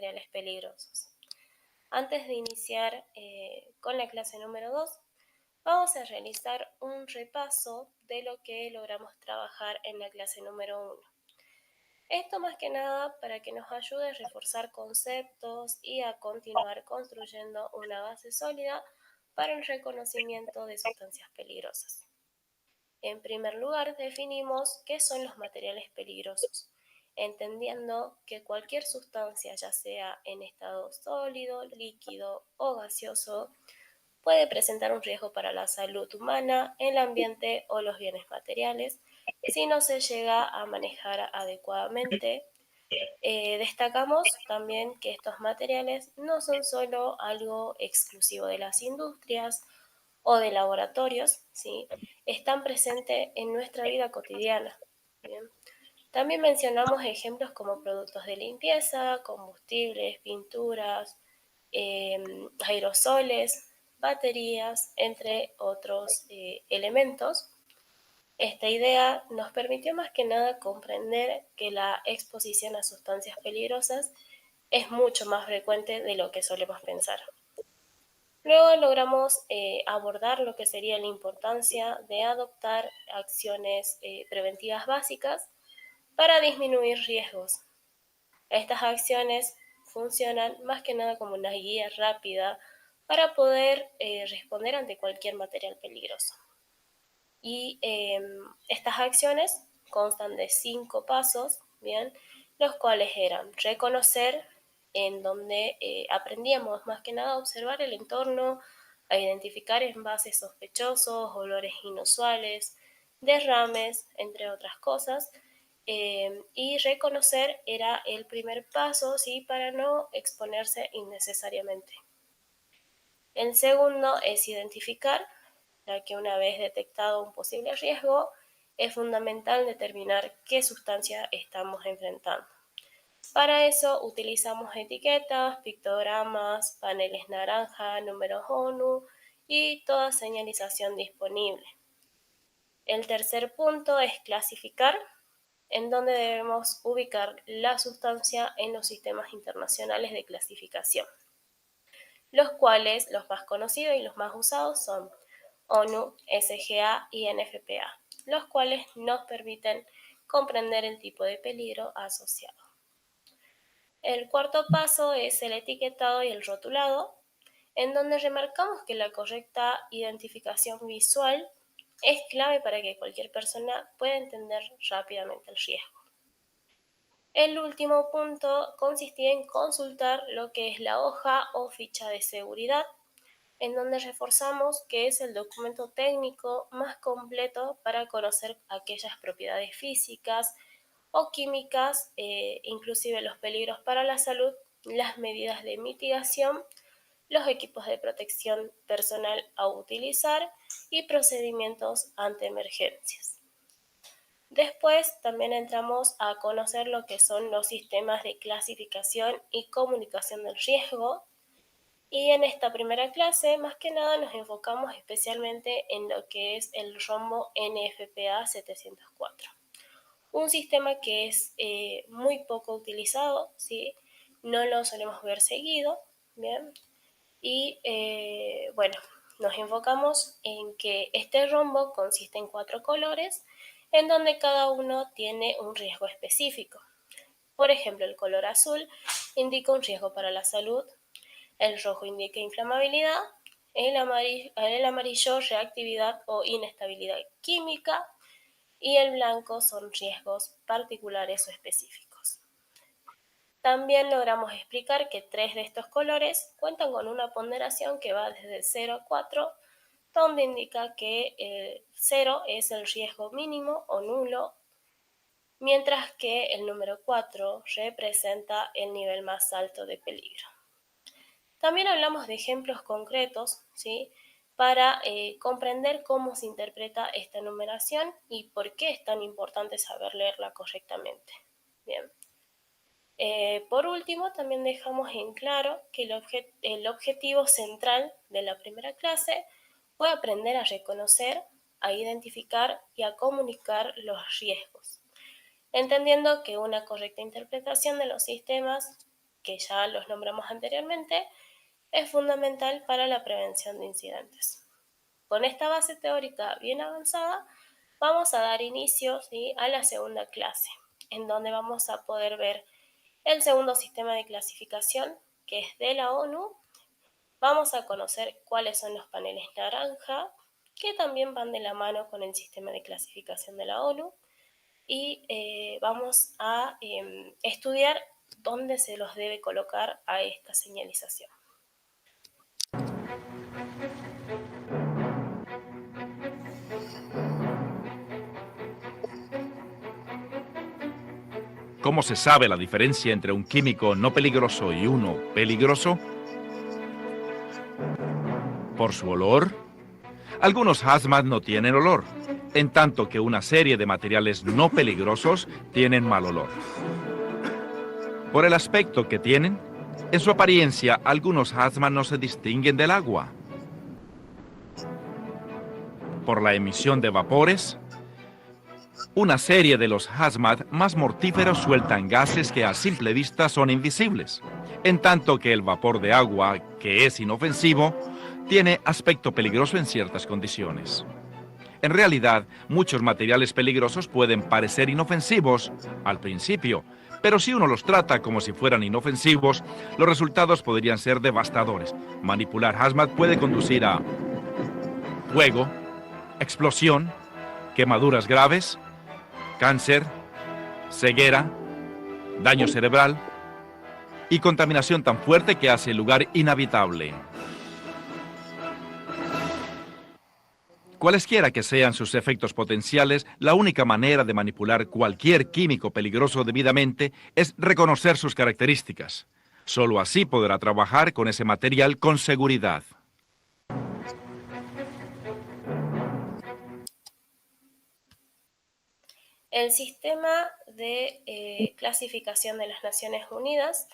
materiales peligrosos. Antes de iniciar con la clase número 2, vamos a realizar un repaso de lo que logramos trabajar en la clase número 1. Esto más que nada para que nos ayude a reforzar conceptos y a continuar construyendo una base sólida para el reconocimiento de sustancias peligrosas. En primer lugar, definimos qué son los materiales peligrosos, entendiendo que cualquier sustancia, ya sea en estado sólido, líquido o gaseoso, puede presentar un riesgo para la salud humana, el ambiente o los bienes materiales si no se llega a manejar adecuadamente. Destacamos también que estos materiales no son solo algo exclusivo de las industrias o de laboratorios, ¿sí? Están presentes en nuestra vida cotidiana. ¿Bien? También mencionamos ejemplos como productos de limpieza, combustibles, pinturas, aerosoles, baterías, entre otros elementos. Esta idea nos permitió más que nada comprender que la exposición a sustancias peligrosas es mucho más frecuente de lo que solemos pensar. Luego logramos abordar lo que sería la importancia de adoptar acciones preventivas básicas para disminuir riesgos. Estas acciones funcionan más que nada como una guía rápida para poder responder ante cualquier material peligroso. Y estas acciones constan de 5 pasos, ¿bien? Los cuales eran reconocer, en donde aprendíamos más que nada a observar el entorno, a identificar envases sospechosos, olores inusuales, derrames, entre otras cosas. Y reconocer era el primer paso, ¿sí? Para no exponerse innecesariamente. El segundo es identificar, ya que una vez detectado un posible riesgo, es fundamental determinar qué sustancia estamos enfrentando. Para eso utilizamos etiquetas, pictogramas, paneles naranja, números ONU y toda señalización disponible. El tercer punto es clasificar, en donde debemos ubicar la sustancia en los sistemas internacionales de clasificación, los cuales los más conocidos y los más usados son ONU, SGA y NFPA, los cuales nos permiten comprender el tipo de peligro asociado. El cuarto paso es el etiquetado y el rotulado, en donde remarcamos que la correcta identificación visual es clave para que cualquier persona pueda entender rápidamente el riesgo. El último punto consistía en consultar lo que es la hoja o ficha de seguridad, en donde reforzamos que es el documento técnico más completo para conocer aquellas propiedades físicas o químicas, inclusive los peligros para la salud, las medidas de mitigación, los equipos de protección personal a utilizar y procedimientos ante emergencias. Después también entramos a conocer lo que son los sistemas de clasificación y comunicación del riesgo. Y en esta primera clase, más que nada, nos enfocamos especialmente en lo que es el rombo NFPA 704. Un sistema que es muy poco utilizado, ¿sí? No lo solemos ver seguido, ¿bien? Y bueno, nos enfocamos en que este rombo consiste en 4 colores, en donde cada uno tiene un riesgo específico. Por ejemplo, el color azul indica un riesgo para la salud, el rojo indica inflamabilidad, el amarillo reactividad o inestabilidad química y el blanco son riesgos particulares o específicos. También logramos explicar que 3 de estos colores cuentan con una ponderación que va desde 0 a 4, donde indica que 0 es el riesgo mínimo o nulo, mientras que el número 4 representa el nivel más alto de peligro. También hablamos de ejemplos concretos, ¿sí? Para comprender cómo se interpreta esta numeración y por qué es tan importante saber leerla correctamente. Bien. Por último, también dejamos en claro que el objetivo central de la primera clase fue aprender a reconocer, a identificar y a comunicar los riesgos, entendiendo que una correcta interpretación de los sistemas que ya los nombramos anteriormente, es fundamental para la prevención de incidentes. Con esta base teórica bien avanzada, vamos a dar inicio, ¿sí?, a la segunda clase, en donde vamos a poder ver el segundo sistema de clasificación, que es de la ONU. Vamos a conocer cuáles son los paneles naranja, que también van de la mano con el sistema de clasificación de la ONU, y vamos a estudiar dónde se los debe colocar a esta señalización. ¿Cómo se sabe la diferencia entre un químico no peligroso y uno peligroso? ¿Por su olor? Algunos hazmat no tienen olor, en tanto que una serie de materiales no peligrosos tienen mal olor. Por el aspecto que tienen, en su apariencia algunos hazmat no se distinguen del agua. Por la emisión de vapores, una serie de los hazmat más mortíferos sueltan gases que a simple vista son invisibles, en tanto que el vapor de agua, que es inofensivo, tiene aspecto peligroso en ciertas condiciones. En realidad, muchos materiales peligrosos pueden parecer inofensivos al principio, pero si uno los trata como si fueran inofensivos, los resultados podrían ser devastadores. Manipular hazmat puede conducir a fuego, explosión, quemaduras graves, cáncer, ceguera, daño cerebral y contaminación tan fuerte que hace el lugar inhabitable. Cualesquiera que sean sus efectos potenciales, la única manera de manipular cualquier químico peligroso debidamente es reconocer sus características. Solo así podrá trabajar con ese material con seguridad. El sistema de clasificación de las Naciones Unidas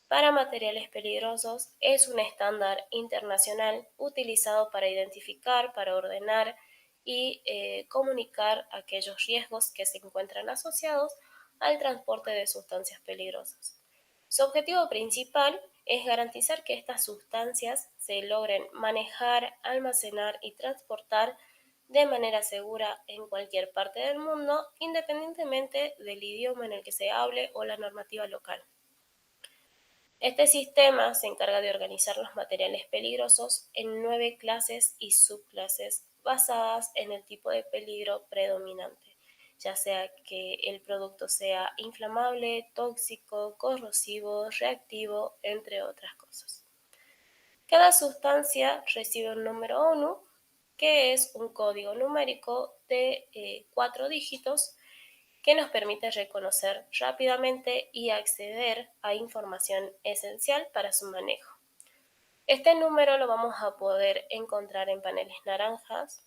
para materiales peligrosos es un estándar internacional utilizado para identificar, para ordenar y comunicar aquellos riesgos que se encuentran asociados al transporte de sustancias peligrosas. Su objetivo principal es garantizar que estas sustancias se logren manejar, almacenar y transportar de manera segura en cualquier parte del mundo, independientemente del idioma en el que se hable o la normativa local. Este sistema se encarga de organizar los materiales peligrosos en 9 clases y subclases basadas en el tipo de peligro predominante, ya sea que el producto sea inflamable, tóxico, corrosivo, reactivo, entre otras cosas. Cada sustancia recibe un número ONU, que es un código numérico de 4 dígitos que nos permite reconocer rápidamente y acceder a información esencial para su manejo. Este número lo vamos a poder encontrar en paneles naranjas,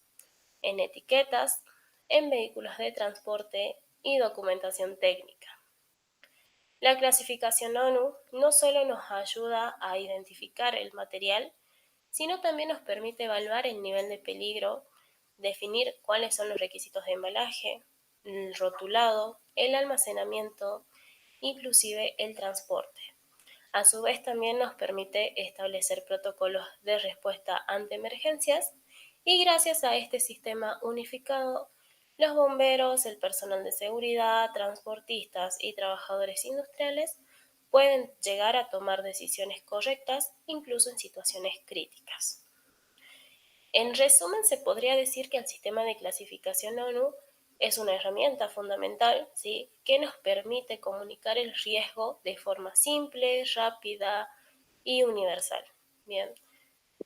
en etiquetas, en vehículos de transporte y documentación técnica. La clasificación ONU no solo nos ayuda a identificar el material, sino también nos permite evaluar el nivel de peligro, definir cuáles son los requisitos de embalaje, el rotulado, el almacenamiento, inclusive el transporte. A su vez también nos permite establecer protocolos de respuesta ante emergencias y gracias a este sistema unificado, los bomberos, el personal de seguridad, transportistas y trabajadores industriales pueden llegar a tomar decisiones correctas incluso en situaciones críticas. En resumen, se podría decir que el sistema de clasificación ONU es una herramienta fundamental, ¿sí?, que nos permite comunicar el riesgo de forma simple, rápida y universal. Bien,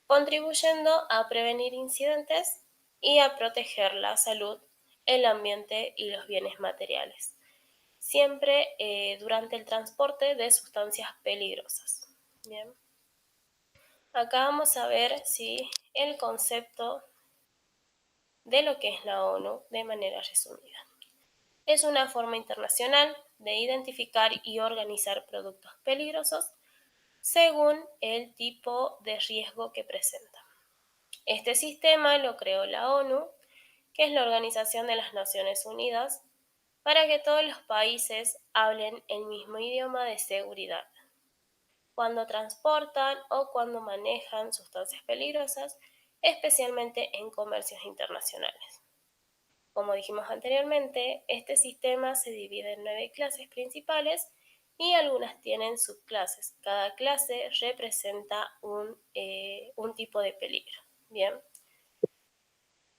contribuyendo a prevenir incidentes y a proteger la salud, el ambiente y los bienes materiales, siempre durante el transporte de sustancias peligrosas. Bien. Acá vamos a ver el concepto de lo que es la ONU de manera resumida. Es una forma internacional de identificar y organizar productos peligrosos según el tipo de riesgo que presenta. Este sistema lo creó la ONU, que es la Organización de las Naciones Unidas, para que todos los países hablen el mismo idioma de seguridad. cuando transportan o cuando manejan sustancias peligrosas, especialmente en comercios internacionales. Como dijimos anteriormente, este sistema se divide en 9 clases principales y algunas tienen subclases. Cada clase representa un tipo de peligro. Bien.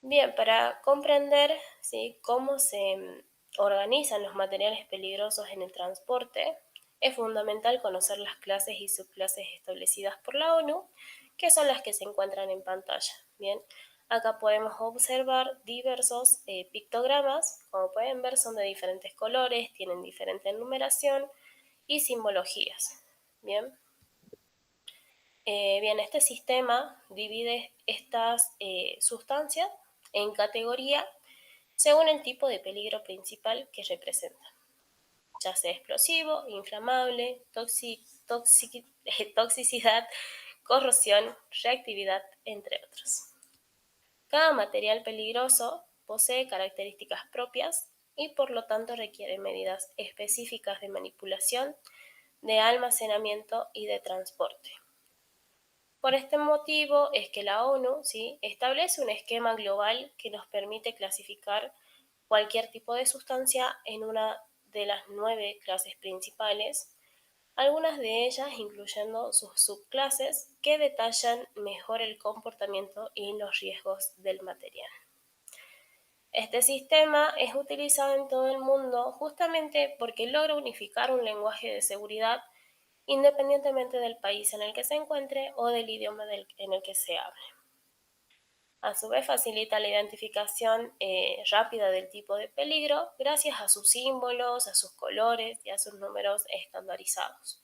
Bien, para comprender, ¿sí?, cómo se organizan los materiales peligrosos en el transporte, es fundamental conocer las clases y subclases establecidas por la ONU, que son las que se encuentran en pantalla. Bien, acá podemos observar diversos pictogramas. Como pueden ver, son de diferentes colores, tienen diferente numeración y simbologías. Bien. Bien, este sistema divide estas sustancias en categoría según el tipo de peligro principal que representa, ya sea explosivo, inflamable, toxicidad, corrosión, reactividad, entre otros. Cada material peligroso posee características propias y por lo tanto requiere medidas específicas de manipulación, de almacenamiento y de transporte. Por este motivo es que la ONU, ¿sí?, establece un esquema global que nos permite clasificar cualquier tipo de sustancia en una de las 9 clases principales, algunas de ellas incluyendo sus subclases que detallan mejor el comportamiento y los riesgos del material. Este sistema es utilizado en todo el mundo justamente porque logra unificar un lenguaje de seguridad independientemente del país en el que se encuentre o del idioma en el que se hable. A su vez, facilita la identificación rápida del tipo de peligro gracias a sus símbolos, a sus colores y a sus números estandarizados.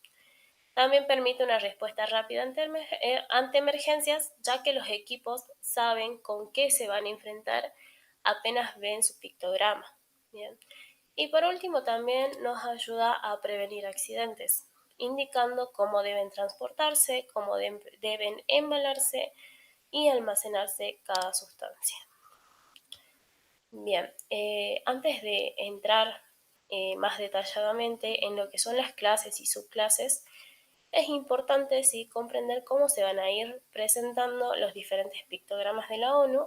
También permite una respuesta rápida ante emergencias, ya que los equipos saben con qué se van a enfrentar apenas ven su pictograma. Bien. Y por último, también nos ayuda a prevenir accidentes, indicando cómo deben transportarse, cómo deben embalarse y almacenarse cada sustancia. Bien, antes de entrar más detalladamente en lo que son las clases y subclases, es importante sí comprender cómo se van a ir presentando los diferentes pictogramas de la ONU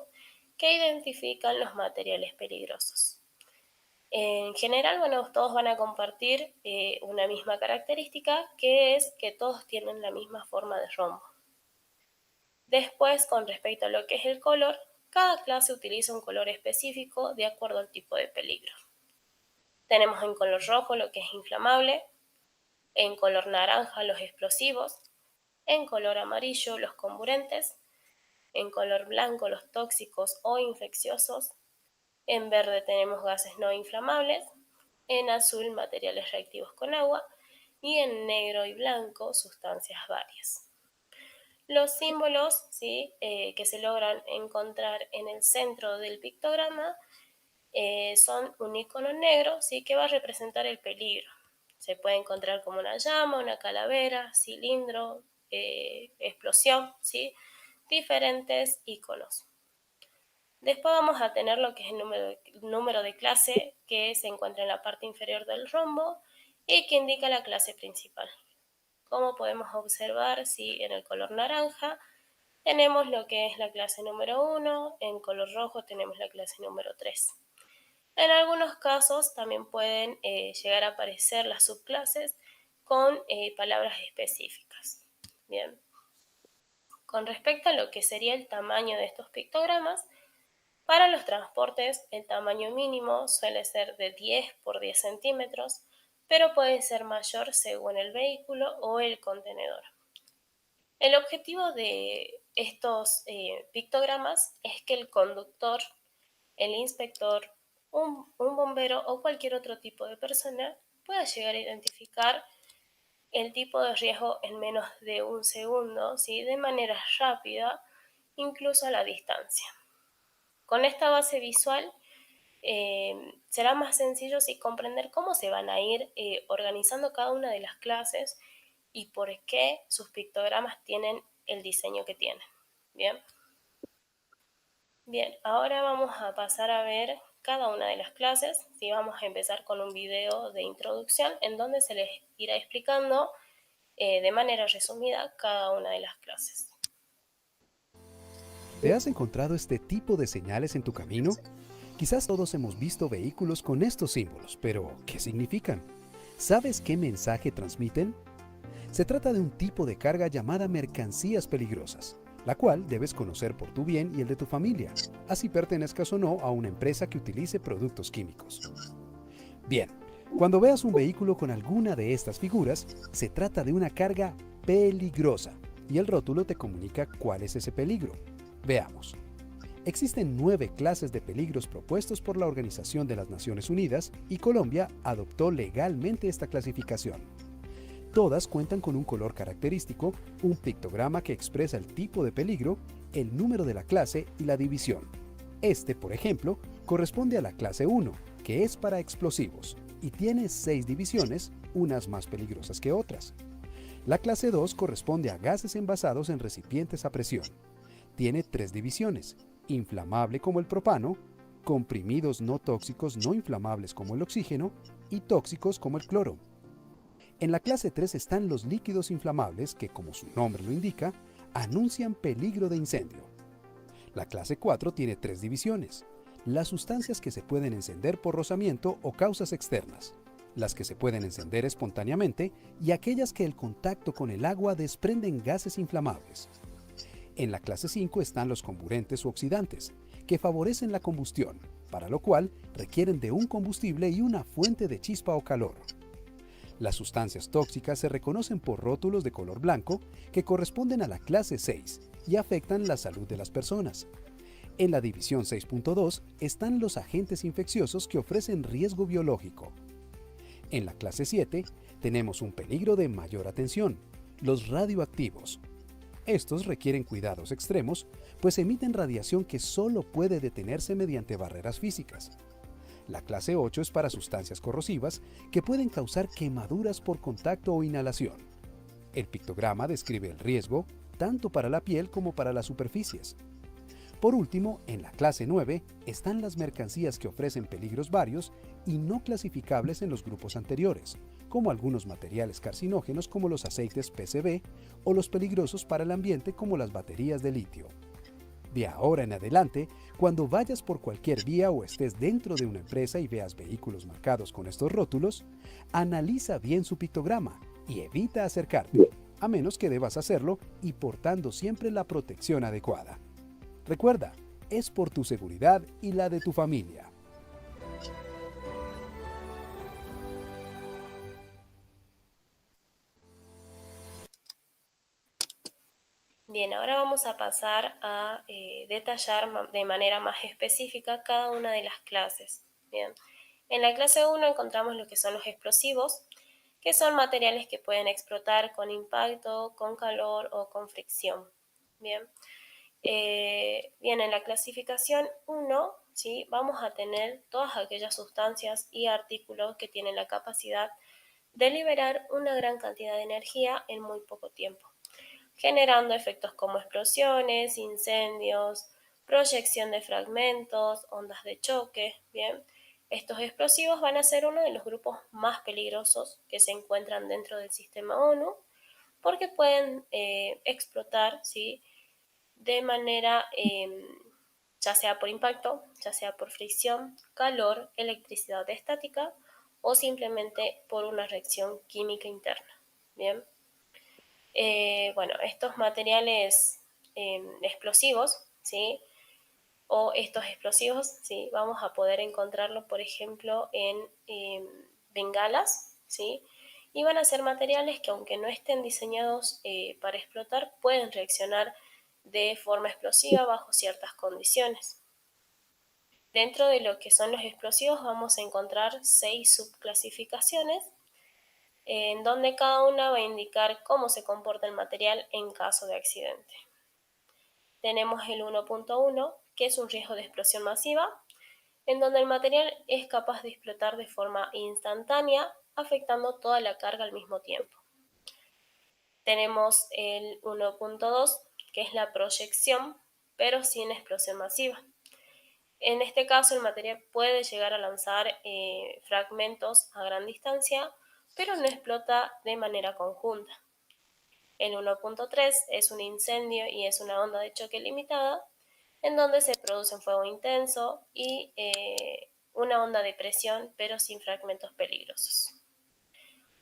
que identifican los materiales peligrosos. En general, bueno, todos van a compartir una misma característica, que es que todos tienen la misma forma de rombo. Después, con respecto a lo que es el color, cada clase utiliza un color específico de acuerdo al tipo de peligro. Tenemos en color rojo lo que es inflamable, en color naranja los explosivos, en color amarillo los comburentes, en color blanco los tóxicos o infecciosos, en verde tenemos gases no inflamables, en azul materiales reactivos con agua y en negro y blanco sustancias varias. Los símbolos, ¿sí?, que se logran encontrar en el centro del pictograma son un icono negro, ¿sí?, que va a representar el peligro. Se puede encontrar como una llama, una calavera, cilindro, explosión, ¿sí?, diferentes iconos. Después vamos a tener lo que es el número de clase, que se encuentra en la parte inferior del rombo y que indica la clase principal. Como podemos observar, ¿sí?, en el color naranja tenemos lo que es la clase número 1, en color rojo tenemos la clase número 3. En algunos casos también pueden llegar a aparecer las subclases con palabras específicas. Bien. Con respecto a lo que sería el tamaño de estos pictogramas, para los transportes el tamaño mínimo suele ser de 10 por 10 centímetros, pero puede ser mayor según el vehículo o el contenedor. El objetivo de estos pictogramas es que el conductor, el inspector, un bombero o cualquier otro tipo de persona pueda llegar a identificar el tipo de riesgo en menos de un segundo, ¿sí?, de manera rápida, incluso a la distancia. Con esta base visual será más sencillo sí comprender cómo se van a ir organizando cada una de las clases y por qué sus pictogramas tienen el diseño que tienen. Bien. Bien, ahora vamos a pasar a ver cada una de las clases. Sí, vamos a empezar con un video de introducción en donde se les irá explicando de manera resumida cada una de las clases. ¿Te has encontrado este tipo de señales en tu camino? Quizás todos hemos visto vehículos con estos símbolos, pero ¿qué significan? ¿Sabes qué mensaje transmiten? Se trata de un tipo de carga llamada mercancías peligrosas, la cual debes conocer por tu bien y el de tu familia, así pertenezcas o no a una empresa que utilice productos químicos. Bien, cuando veas un vehículo con alguna de estas figuras, se trata de una carga peligrosa y el rótulo te comunica cuál es ese peligro. Veamos. Existen 9 clases de peligros propuestos por la Organización de las Naciones Unidas y Colombia adoptó legalmente esta clasificación. Todas cuentan con un color característico, un pictograma que expresa el tipo de peligro, el número de la clase y la división. Este, por ejemplo, corresponde a la clase 1, que es para explosivos, y tiene 6 divisiones, unas más peligrosas que otras. La clase 2 corresponde a gases envasados en recipientes a presión. Tiene 3 divisiones, inflamable como el propano, comprimidos no tóxicos no inflamables como el oxígeno y tóxicos como el cloro. En la clase 3 están los líquidos inflamables que, como su nombre lo indica, anuncian peligro de incendio. La clase 4 tiene 3 divisiones: las sustancias que se pueden encender por rozamiento o causas externas, las que se pueden encender espontáneamente y aquellas que el contacto con el agua desprenden gases inflamables. En la clase 5 están los comburentes u oxidantes, que favorecen la combustión, para lo cual requieren de un combustible y una fuente de chispa o calor. Las sustancias tóxicas se reconocen por rótulos de color blanco que corresponden a la clase 6 y afectan la salud de las personas. En la división 6.2 están los agentes infecciosos que ofrecen riesgo biológico. En la clase 7 tenemos un peligro de mayor atención, los radioactivos. Estos requieren cuidados extremos, pues emiten radiación que solo puede detenerse mediante barreras físicas. La clase 8 es para sustancias corrosivas que pueden causar quemaduras por contacto o inhalación. El pictograma describe el riesgo tanto para la piel como para las superficies. Por último, en la clase 9 están las mercancías que ofrecen peligros varios y no clasificables en los grupos anteriores, como algunos materiales carcinógenos como los aceites PCB o los peligrosos para el ambiente como las baterías de litio. De ahora en adelante, cuando vayas por cualquier vía o estés dentro de una empresa y veas vehículos marcados con estos rótulos, analiza bien su pictograma y evita acercarte, a menos que debas hacerlo y portando siempre la protección adecuada. Recuerda, es por tu seguridad y la de tu familia. Bien, ahora vamos a pasar a detallar de manera más específica cada una de las clases. Bien, en la clase 1 encontramos lo que son los explosivos, que son materiales que pueden explotar con impacto, con calor o con fricción. Bien, bien, en la clasificación 1, ¿sí? Vamos a tener todas aquellas sustancias y artículos que tienen la capacidad de liberar una gran cantidad de energía en muy poco tiempo, generando efectos como explosiones, incendios, proyección de fragmentos, ondas de choque. Bien, estos explosivos van a ser uno de los grupos más peligrosos que se encuentran dentro del sistema ONU porque pueden explotar, ¿sí?, de manera ya sea por impacto, ya sea por fricción, calor, electricidad estática o simplemente por una reacción química interna. Bien. Bueno, estos materiales explosivos, ¿sí? O estos explosivos, ¿sí? Vamos a poder encontrarlos, por ejemplo, en bengalas, ¿sí? Y van a ser materiales que, aunque no estén diseñados para explotar, pueden reaccionar de forma explosiva bajo ciertas condiciones. Dentro de lo que son los explosivos vamos a encontrar 6 subclasificaciones en donde cada una va a indicar cómo se comporta el material en caso de accidente. Tenemos el 1.1, que es un riesgo de explosión masiva, en donde el material es capaz de explotar de forma instantánea, afectando toda la carga al mismo tiempo. Tenemos el 1.2, que es la proyección, pero sin explosión masiva. En este caso, el material puede llegar a lanzar fragmentos a gran distancia, pero no explota de manera conjunta. El 1.3 es un incendio y es una onda de choque limitada, en donde se produce un fuego intenso y una onda de presión, pero sin fragmentos peligrosos.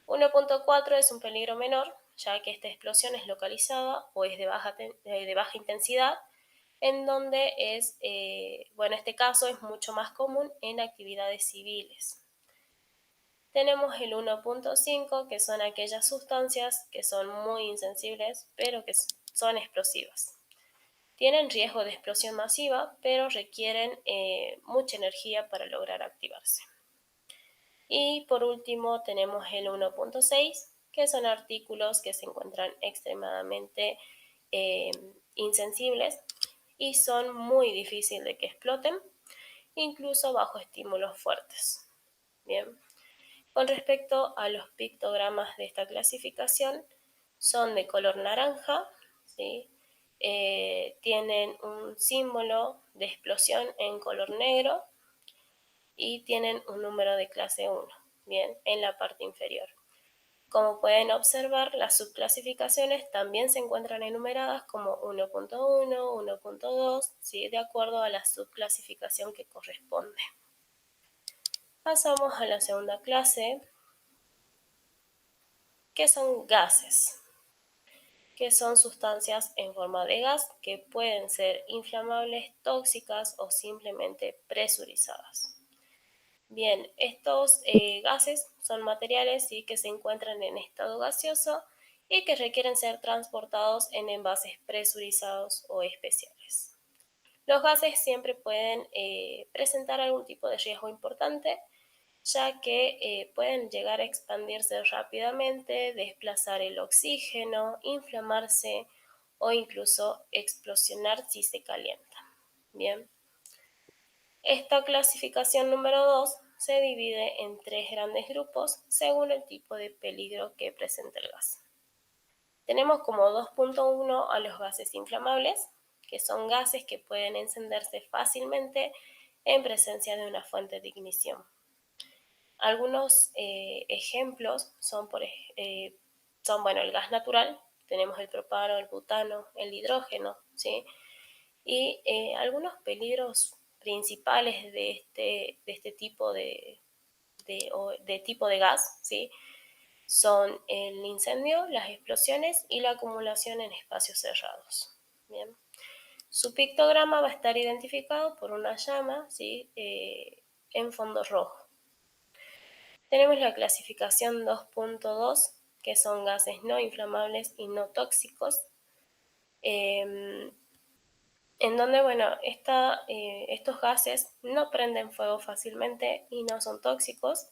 1.4 es un peligro menor, ya que esta explosión es localizada o es de baja intensidad, en donde este caso es mucho más común en actividades civiles. Tenemos el 1.5, que son aquellas sustancias que son muy insensibles, pero que son explosivas. Tienen riesgo de explosión masiva, pero requieren mucha energía para lograr activarse. Y por último tenemos el 1.6, que son artículos que se encuentran extremadamente insensibles y son muy difíciles de que exploten, incluso bajo estímulos fuertes. Bien. Con respecto a los pictogramas de esta clasificación, son de color naranja, ¿sí? Tienen un símbolo de explosión en color negro y tienen un número de clase 1, bien, en la parte inferior. Como pueden observar, las subclasificaciones también se encuentran enumeradas como 1.1, 1.2, ¿sí? De acuerdo a la subclasificación que corresponde. Pasamos a la segunda clase, que son gases, que son sustancias en forma de gas que pueden ser inflamables, tóxicas o simplemente presurizadas. Bien, estos gases son materiales ¿sí? que se encuentran en estado gaseoso y que requieren ser transportados en envases presurizados o especiales. Los gases siempre pueden presentar algún tipo de riesgo importante, ya que pueden llegar a expandirse rápidamente, desplazar el oxígeno, inflamarse o incluso explosionar si se calientan. Bien. Esta clasificación número 2 se divide en 3 grandes grupos según el tipo de peligro que presenta el gas. Tenemos como 2.1 a los gases inflamables, que son gases que pueden encenderse fácilmente en presencia de una fuente de ignición. Algunos ejemplos son el gas natural, tenemos el propano, el butano, el hidrógeno, ¿sí? Y algunos peligros principales de este tipo de tipo de gas, ¿sí? Son el incendio, las explosiones y la acumulación en espacios cerrados. Bien. Su pictograma va a estar identificado por una llama, ¿sí? En fondo rojo. Tenemos la clasificación 2.2, que son gases no inflamables y no tóxicos, en donde, estos gases no prenden fuego fácilmente y no son tóxicos,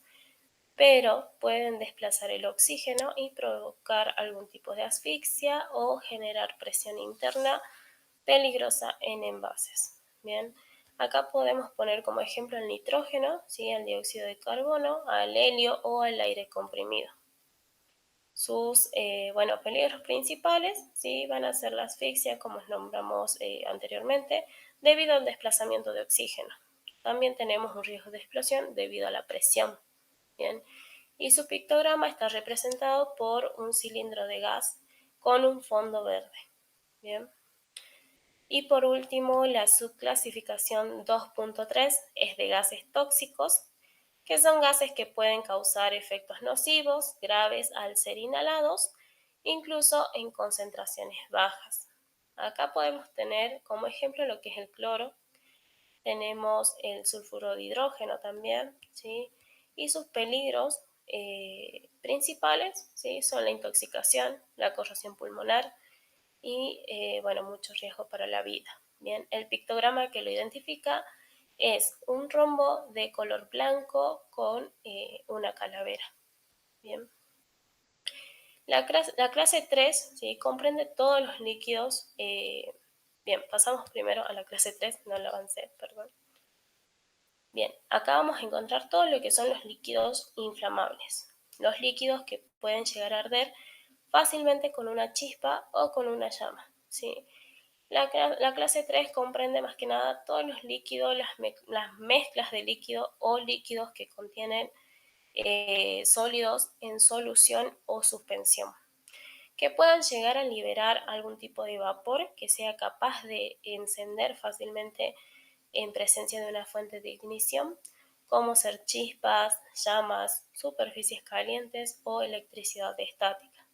pero pueden desplazar el oxígeno y provocar algún tipo de asfixia o generar presión interna peligrosa en envases. Bien. Acá podemos poner como ejemplo el nitrógeno, ¿sí? El dióxido de carbono, al helio o al aire comprimido. Sus peligros principales ¿sí? Van a ser la asfixia, como nombramos anteriormente, debido al desplazamiento de oxígeno. También tenemos un riesgo de explosión debido a la presión. Bien. Y su pictograma está representado por un cilindro de gas con un fondo verde. Bien. Y por último, la subclasificación 2.3 es de gases tóxicos, que son gases que pueden causar efectos nocivos graves al ser inhalados, incluso en concentraciones bajas. Acá podemos tener como ejemplo lo que es el cloro, tenemos el sulfuro de hidrógeno también, ¿sí? Y sus peligros principales ¿sí? Son la intoxicación, la corrosión pulmonar, y mucho riesgo para la vida. Bien, el pictograma que lo identifica es un rombo de color blanco con una calavera. Bien. La clase 3 ¿sí? Comprende todos los líquidos. Bien, pasamos primero a la clase 3, no la avancé, perdón. Bien, acá vamos a encontrar todo lo que son los líquidos inflamables. Los líquidos que pueden llegar a arder fácilmente con una chispa o con una llama. ¿Sí? La clase 3 comprende más que nada todos los líquidos, las mezclas de líquido o líquidos que contienen sólidos en solución o suspensión, que puedan llegar a liberar algún tipo de vapor que sea capaz de encender fácilmente en presencia de una fuente de ignición, como ser chispas, llamas, superficies calientes o electricidad estática.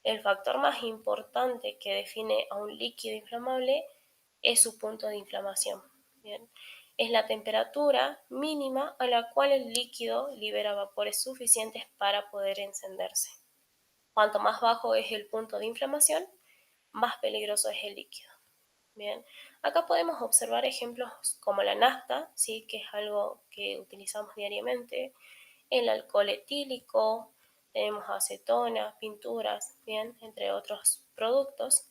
El factor más importante que define a un líquido inflamable es su punto de inflamación. Bien. Es la temperatura mínima a la cual el líquido libera vapores suficientes para poder encenderse. Cuanto más bajo es el punto de inflamación, más peligroso es el líquido. Bien, acá podemos observar ejemplos como la nafta, ¿sí? Que es algo que utilizamos diariamente, el alcohol etílico, tenemos acetona, pinturas, bien, entre otros productos.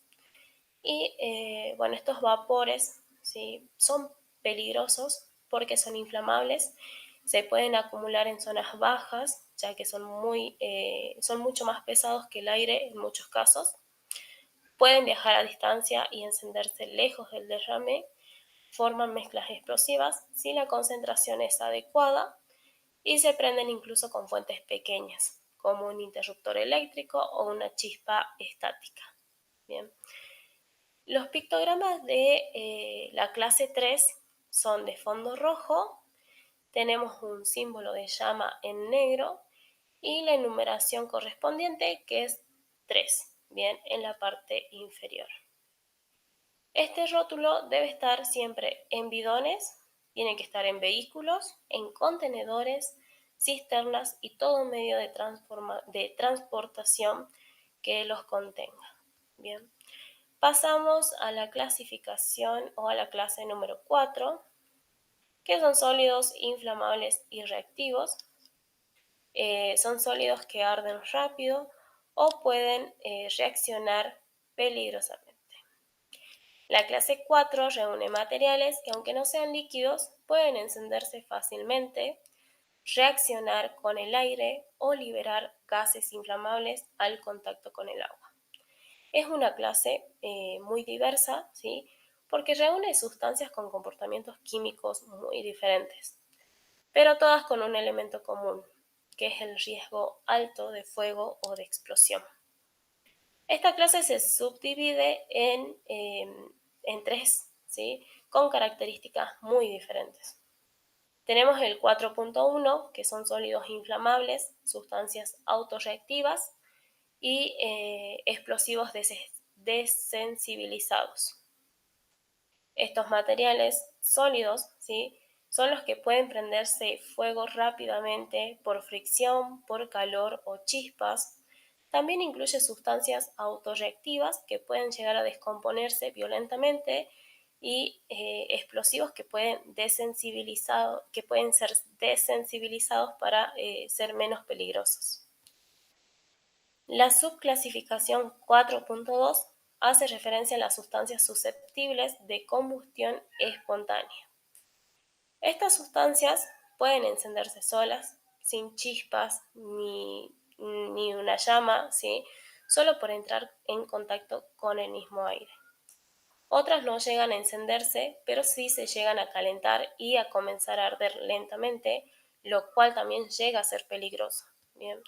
Y bueno, estos vapores, ¿sí? Son peligrosos porque son inflamables, se pueden acumular en zonas bajas, ya que son mucho más pesados que el aire en muchos casos. Pueden viajar a distancia y encenderse lejos del derrame, forman mezclas explosivas si la concentración es adecuada y se prenden incluso con fuentes pequeñas, como un interruptor eléctrico o una chispa estática. Bien. Los pictogramas de la clase 3 son de fondo rojo, tenemos un símbolo de llama en negro y la enumeración correspondiente que es 3, bien, en la parte inferior. Este rótulo debe estar siempre en bidones, tiene que estar en vehículos, en contenedores, cisternas y todo medio de transportación que los contenga. Bien. Pasamos a la clasificación o a la clase número 4, que son sólidos inflamables y reactivos. Son sólidos que arden rápido o pueden reaccionar peligrosamente. La clase 4 reúne materiales que, aunque no sean líquidos, pueden encenderse fácilmente, reaccionar con el aire o liberar gases inflamables al contacto con el agua. Es una clase muy diversa, ¿sí? Porque reúne sustancias con comportamientos químicos muy diferentes, pero todas con un elemento común, que es el riesgo alto de fuego o de explosión. Esta clase se subdivide en tres, ¿sí? Con características muy diferentes. Tenemos el 4.1, que son sólidos inflamables, sustancias autorreactivas y explosivos desensibilizados. Estos materiales sólidos, ¿sí? Son los que pueden prenderse fuego rápidamente por fricción, por calor o chispas. También incluye sustancias autorreactivas que pueden llegar a descomponerse violentamente y explosivos que pueden ser desensibilizados para ser menos peligrosos. La subclasificación 4.2 hace referencia a las sustancias susceptibles de combustión espontánea. Estas sustancias pueden encenderse solas, sin chispas ni una llama, ¿sí? Solo por entrar en contacto con el mismo aire. Otras no llegan a encenderse, pero sí se llegan a calentar y a comenzar a arder lentamente, lo cual también llega a ser peligroso. Bien.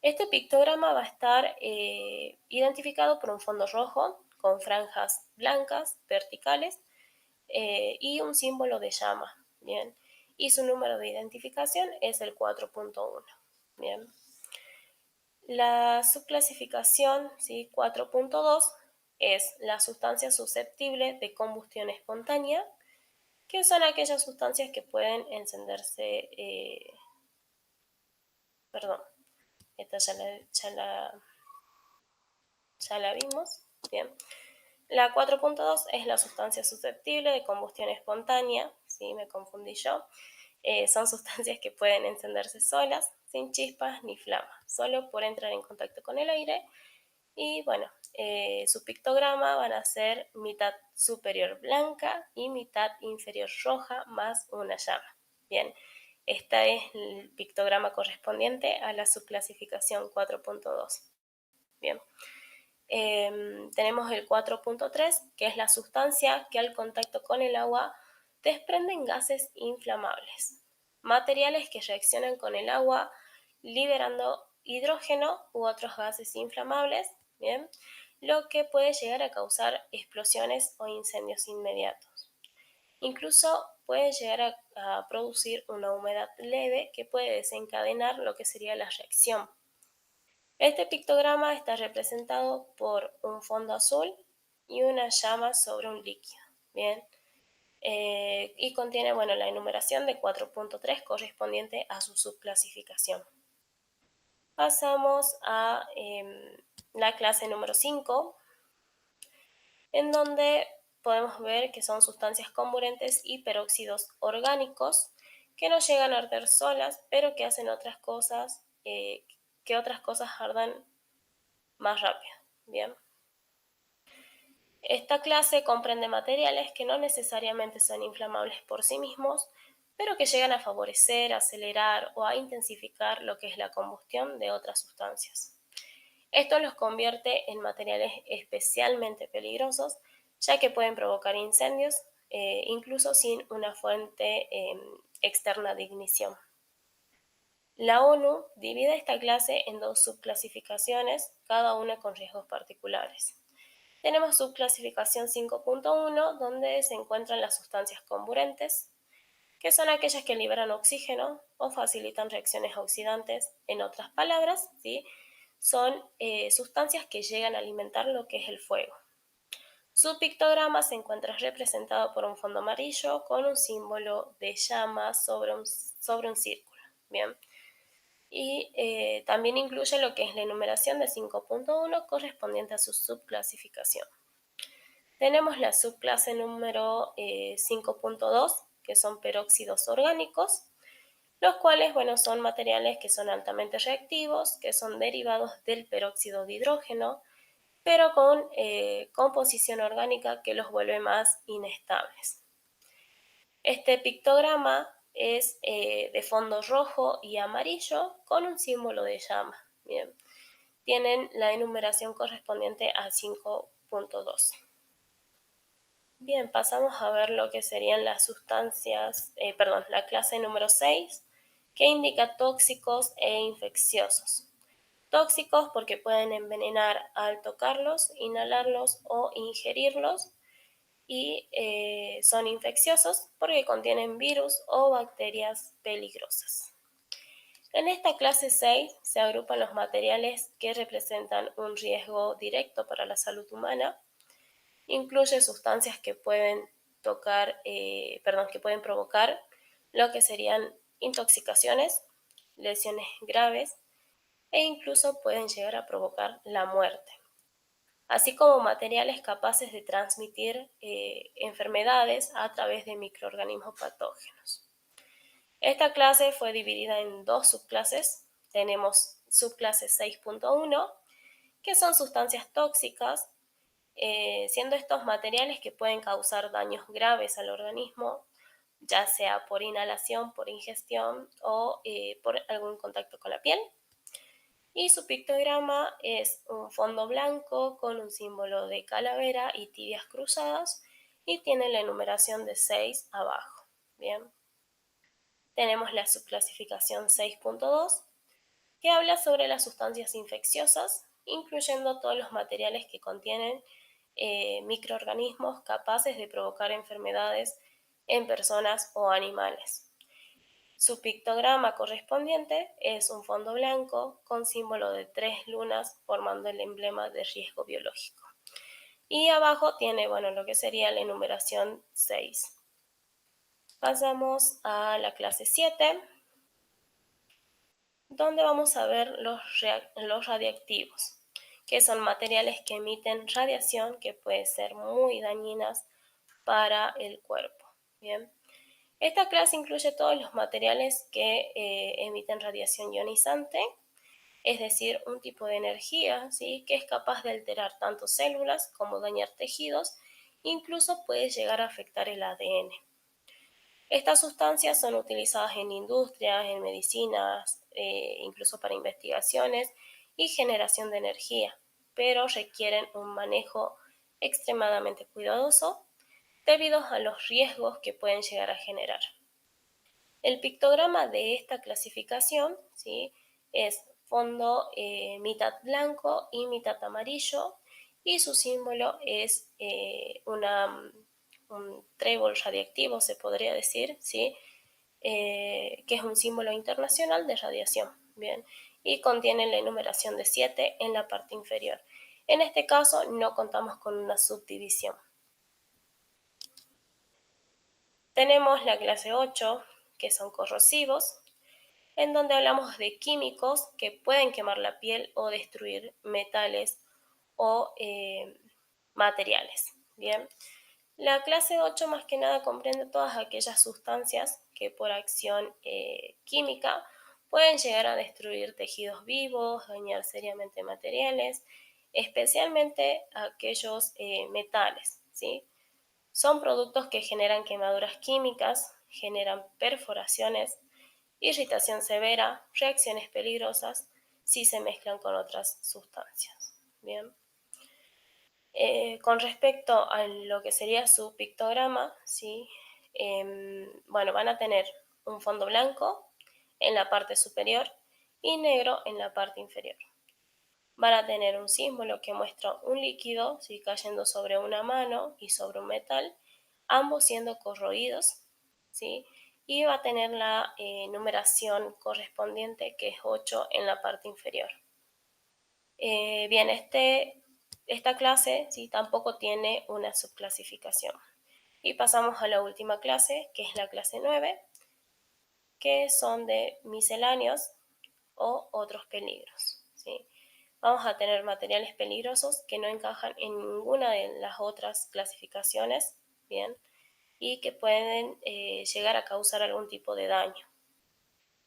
Este pictograma va a estar identificado por un fondo rojo con franjas blancas verticales y un símbolo de llama. Bien. Y su número de identificación es el 4.1. Bien. La subclasificación, ¿sí? 4.2 es la sustancia susceptible de combustión espontánea, que son aquellas sustancias que pueden encenderse, perdón, esta ya la vimos, bien. La 4.2 es la sustancia susceptible de combustión espontánea, ¿sí? Me confundí yo. Son sustancias que pueden encenderse solas, sin chispas ni flama, solo por entrar en contacto con el aire. Y bueno, su pictograma van a ser mitad superior blanca y mitad inferior roja más una llama. Bien, este es el pictograma correspondiente a la subclasificación 4.2. Bien. Tenemos el 4.3, que es la sustancia que al contacto con el agua desprenden gases inflamables, materiales que reaccionan con el agua liberando hidrógeno u otros gases inflamables ¿bien? Lo que puede llegar a causar explosiones o incendios inmediatos. Incluso puede llegar a producir una humedad leve que puede desencadenar lo que sería la reacción. Este pictograma está representado por un fondo azul y una llama sobre un líquido, ¿bien? Y contiene, bueno, la enumeración de 4.3 correspondiente a su subclasificación. Pasamos a la clase número 5, en donde podemos ver que son sustancias comburentes y peróxidos orgánicos que no llegan a arder solas, pero que hacen otras cosas, que otras cosas ardan más rápido, ¿bien? Esta clase comprende materiales que no necesariamente son inflamables por sí mismos, pero que llegan a favorecer, acelerar o a intensificar lo que es la combustión de otras sustancias. Esto los convierte en materiales especialmente peligrosos, ya que pueden provocar incendios, incluso sin una fuente externa de ignición. La ONU divide esta clase en dos subclasificaciones, cada una con riesgos particulares. Tenemos subclasificación 5.1, donde se encuentran las sustancias comburentes, que son aquellas que liberan oxígeno o facilitan reacciones oxidantes. En otras palabras, ¿sí?, son sustancias que llegan a alimentar lo que es el fuego. Su pictograma se encuentra representado por un fondo amarillo con un símbolo de llama sobre un círculo. Bien. Y también incluye lo que es la enumeración de 5.1 correspondiente a su subclasificación. Tenemos la subclase número 5.2, que son peróxidos orgánicos, los cuales, bueno, son materiales que son altamente reactivos, que son derivados del peróxido de hidrógeno, pero con composición orgánica que los vuelve más inestables. Este pictograma es de fondo rojo y amarillo con un símbolo de llama. Bien. Tienen la enumeración correspondiente a 5.2. Bien, pasamos a ver lo que serían las sustancias, la clase número 6, que indica tóxicos e infecciosos. Tóxicos porque pueden envenenar al tocarlos, inhalarlos o ingerirlos, y son infecciosos porque contienen virus o bacterias peligrosas. En esta clase 6 se agrupan los materiales que representan un riesgo directo para la salud humana. Incluye sustancias que pueden que pueden provocar lo que serían intoxicaciones, lesiones graves e incluso pueden llegar a provocar la muerte, así como materiales capaces de transmitir enfermedades a través de microorganismos patógenos. Esta clase fue dividida en dos subclases. Tenemos subclase 6.1, que son sustancias tóxicas, siendo estos materiales que pueden causar daños graves al organismo, ya sea por inhalación, por ingestión o por algún contacto con la piel. Y su pictograma es un fondo blanco con un símbolo de calavera y tibias cruzadas, y tiene la enumeración de 6 abajo. Bien. Tenemos la subclasificación 6.2, que habla sobre las sustancias infecciosas, incluyendo todos los materiales que contienen microorganismos capaces de provocar enfermedades en personas o animales. Su pictograma correspondiente es un fondo blanco con símbolo de 3 lunas formando el emblema de riesgo biológico. Y abajo tiene, bueno, lo que sería la enumeración 6. Pasamos a la clase 7, donde vamos a ver los radiactivos, que son materiales que emiten radiación que puede ser muy dañinas para el cuerpo. Bien. Esta clase incluye todos los materiales que emiten radiación ionizante, es decir, un tipo de energía, ¿sí?, que es capaz de alterar tanto células como dañar tejidos, incluso puede llegar a afectar el ADN. Estas sustancias son utilizadas en industrias, en medicinas, incluso para investigaciones y generación de energía, pero requieren un manejo extremadamente cuidadoso debido a los riesgos que pueden llegar a generar. El pictograma de esta clasificación, ¿sí?, es fondo mitad blanco y mitad amarillo, y su símbolo es un trébol radiactivo, se podría decir, ¿sí? Que es un símbolo internacional de radiación, ¿bien? Y contiene la enumeración de 7 en la parte inferior. En este caso no contamos con una subdivisión. Tenemos la clase 8, que son corrosivos, en donde hablamos de químicos que pueden quemar la piel o destruir metales o materiales. Bien, la clase 8 más que nada comprende todas aquellas sustancias que por acción química pueden llegar a destruir tejidos vivos, dañar seriamente materiales, especialmente aquellos metales, ¿sí? Son productos que generan quemaduras químicas, generan perforaciones, irritación severa, reacciones peligrosas si se mezclan con otras sustancias. Bien. Con respecto a lo que sería su pictograma, ¿sí? Bueno, van a tener un fondo blanco en la parte superior y negro en la parte inferior. Van a tener un símbolo que muestra un líquido, ¿sí? Cayendo sobre una mano y sobre un metal, ambos siendo corroídos, ¿sí? Y va a tener la numeración correspondiente, que es 8 en la parte inferior. Bien, esta clase, ¿sí? Tampoco tiene una subclasificación. Y pasamos a la última clase, que es la clase 9, que son de misceláneos o otros peligros, ¿sí? Vamos a tener materiales peligrosos que no encajan en ninguna de las otras clasificaciones, ¿bien? Y que pueden llegar a causar algún tipo de daño.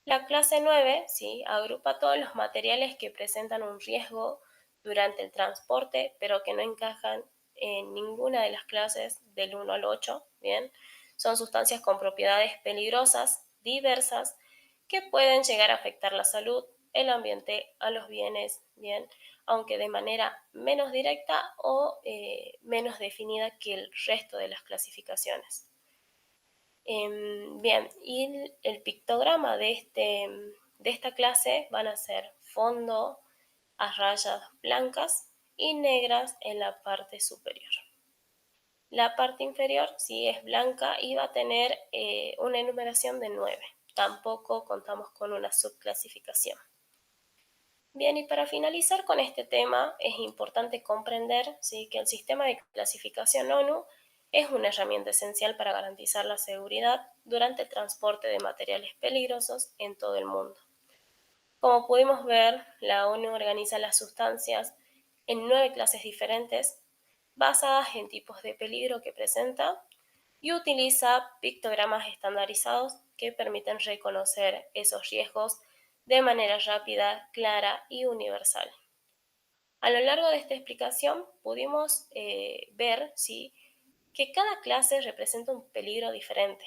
La clase 9, ¿sí? Agrupa todos los materiales que presentan un riesgo durante el transporte, pero que no encajan en ninguna de las clases del 1 al 8, ¿bien? Son sustancias con propiedades peligrosas, diversas, que pueden llegar a afectar la salud, el ambiente, a los bienes, ¿bien? Aunque de manera menos directa o menos definida que el resto de las clasificaciones. Bien, y el pictograma de esta clase van a ser fondo a rayas blancas y negras en la parte superior. La parte inferior sí es blanca y va a tener una enumeración de 9. Tampoco contamos con una subclasificación. Bien, y para finalizar con este tema es importante comprender, ¿sí?, que el sistema de clasificación ONU es una herramienta esencial para garantizar la seguridad durante el transporte de materiales peligrosos en todo el mundo. Como pudimos ver, la ONU organiza las sustancias en 9 clases diferentes, basadas en tipos de peligro que presenta, y utiliza pictogramas estandarizados que permiten reconocer esos riesgos de manera rápida, clara y universal. A lo largo de esta explicación pudimos ver, ¿sí?, que cada clase representa un peligro diferente,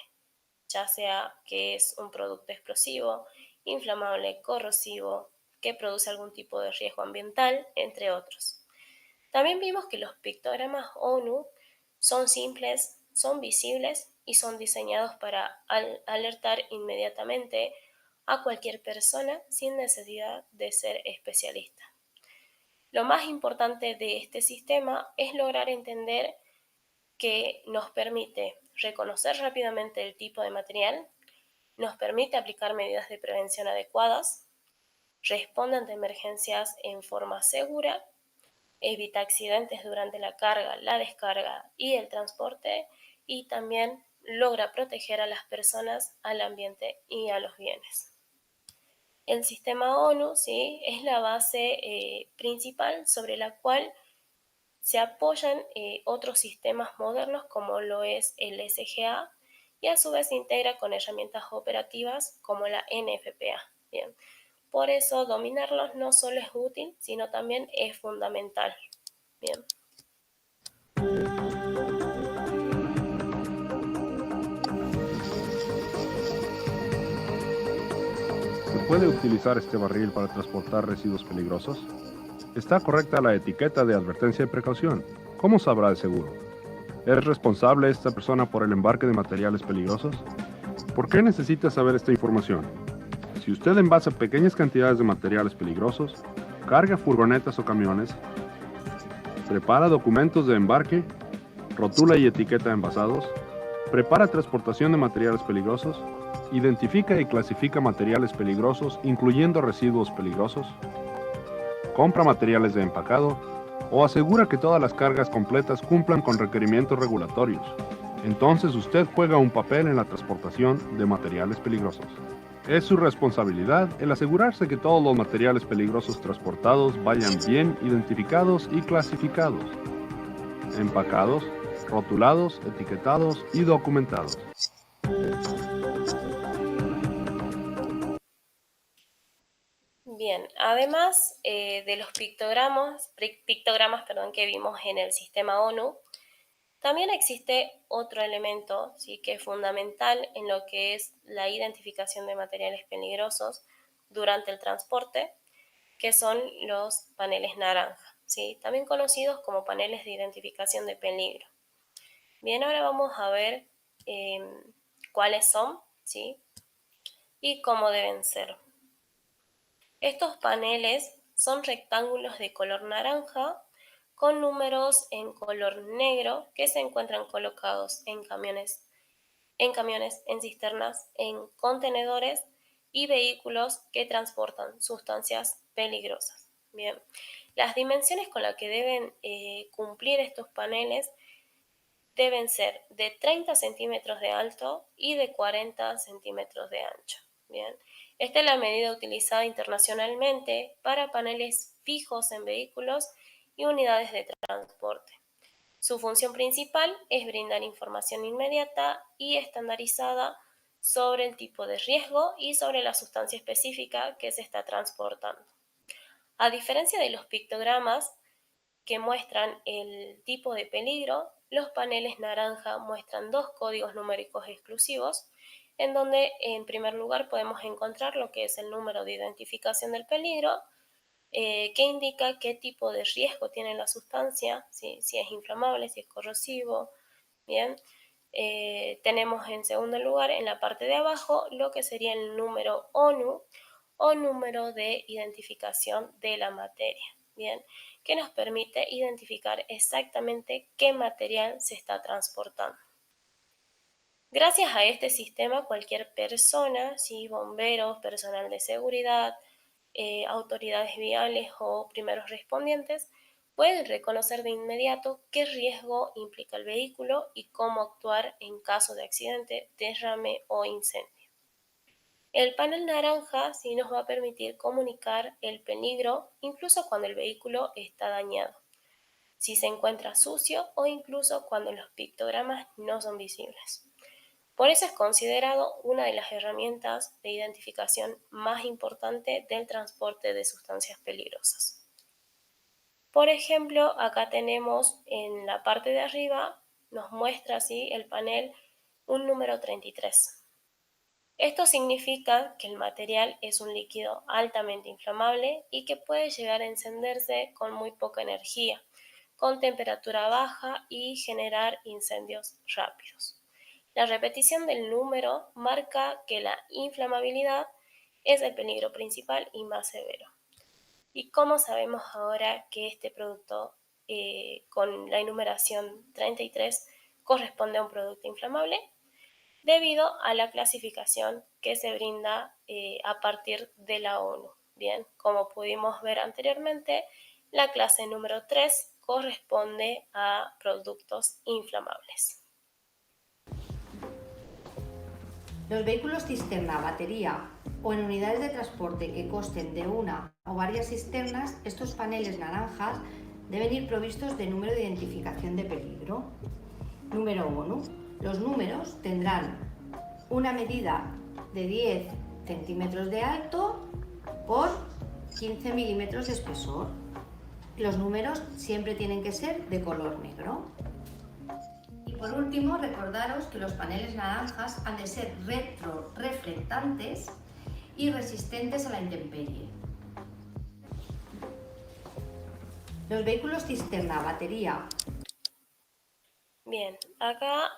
ya sea que es un producto explosivo, inflamable, corrosivo, que produce algún tipo de riesgo ambiental, entre otros. También vimos que los pictogramas ONU son simples, son visibles y son diseñados para alertar inmediatamente a cualquier persona sin necesidad de ser especialista. Lo más importante de este sistema es lograr entender que nos permite reconocer rápidamente el tipo de material, nos permite aplicar medidas de prevención adecuadas, responde ante emergencias en forma segura, evita accidentes durante la carga, la descarga y el transporte, y también logra proteger a las personas, al ambiente y a los bienes. El sistema ONU, ¿sí?, es la base principal sobre la cual se apoyan otros sistemas modernos como lo es el SGA, y a su vez se integra con herramientas operativas como la NFPA. Bien. Por eso dominarlos no solo es útil, sino también es fundamental. Bien. ¿Se puede utilizar este barril para transportar residuos peligrosos? ¿Está correcta la etiqueta de advertencia y precaución? ¿Cómo sabrá de seguro? ¿Es responsable esta persona por el embarque de materiales peligrosos? ¿Por qué necesita saber esta información? Si usted envasa pequeñas cantidades de materiales peligrosos, carga furgonetas o camiones, prepara documentos de embarque, rotula y etiqueta envasados, prepara transportación de materiales peligrosos, identifica y clasifica materiales peligrosos, incluyendo residuos peligrosos, compra materiales de empacado o asegura que todas las cargas completas cumplan con requerimientos regulatorios. Entonces usted juega un papel en la transportación de materiales peligrosos. Es su responsabilidad el asegurarse que todos los materiales peligrosos transportados vayan bien identificados y clasificados, empacados, rotulados, etiquetados y documentados. Bien, además de los pictogramas que vimos en el sistema ONU, también existe otro elemento, ¿sí?, que es fundamental en lo que es la identificación de materiales peligrosos durante el transporte, que son los paneles naranja, ¿sí?, también conocidos como paneles de identificación de peligro. Bien, ahora vamos a ver cuáles son, ¿sí?, y cómo deben ser. Estos paneles son rectángulos de color naranja con números en color negro que se encuentran colocados en camiones, en cisternas, en contenedores y vehículos que transportan sustancias peligrosas. Bien, las dimensiones con las que deben cumplir estos paneles deben ser de 30 centímetros de alto y de 40 centímetros de ancho. Bien, esta es la medida utilizada internacionalmente para paneles fijos en vehículos y unidades de transporte. Su función principal es brindar información inmediata y estandarizada sobre el tipo de riesgo y sobre la sustancia específica que se está transportando. A diferencia de los pictogramas que muestran el tipo de peligro, los paneles naranja muestran dos códigos numéricos exclusivos, en donde en primer lugar podemos encontrar lo que es el número de identificación del peligro, que indica qué tipo de riesgo tiene la sustancia, si es inflamable, si es corrosivo. Bien, tenemos en segundo lugar en la parte de abajo lo que sería el número ONU o número de identificación de la materia, bien, que nos permite identificar exactamente qué material se está transportando. Gracias a este sistema, cualquier persona, ¿sí?, bomberos, personal de seguridad, autoridades viales o primeros respondientes, pueden reconocer de inmediato qué riesgo implica el vehículo y cómo actuar en caso de accidente, derrame o incendio. El panel naranja sí nos va a permitir comunicar el peligro incluso cuando el vehículo está dañado, si se encuentra sucio o incluso cuando los pictogramas no son visibles. Por eso es considerado una de las herramientas de identificación más importante del transporte de sustancias peligrosas. Por ejemplo, acá tenemos en la parte de arriba, nos muestra así el panel un número 33. Esto significa que el material es un líquido altamente inflamable y que puede llegar a encenderse con muy poca energía, con temperatura baja y generar incendios rápidos. La repetición del número marca que la inflamabilidad es el peligro principal y más severo. ¿Y cómo sabemos ahora que este producto con la enumeración 33 corresponde a un producto inflamable? Debido a la clasificación que se brinda a partir de la ONU. Bien, como pudimos ver anteriormente, la clase número 3 corresponde a productos inflamables. Los vehículos cisterna, batería o en unidades de transporte que consten de una o varias cisternas, estos paneles naranjas deben ir provistos de número de identificación de peligro. Número ONU. Los números tendrán una medida de 10 centímetros de alto por 15 milímetros de espesor. Los números siempre tienen que ser de color negro. Y por último, recordaros que los paneles naranjas han de ser retroreflectantes y resistentes a la intemperie. Los vehículos cisterna, batería. Bien, acá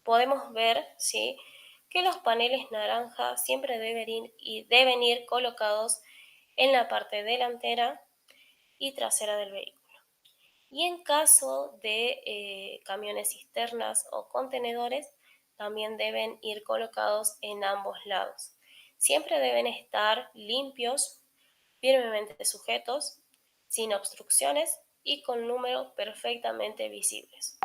podemos ver, ¿sí?, que los paneles naranja siempre deben ir colocados en la parte delantera y trasera del vehículo. Y en caso de camiones cisternas o contenedores, también deben ir colocados en ambos lados. Siempre deben estar limpios, firmemente sujetos, sin obstrucciones y con números perfectamente visibles.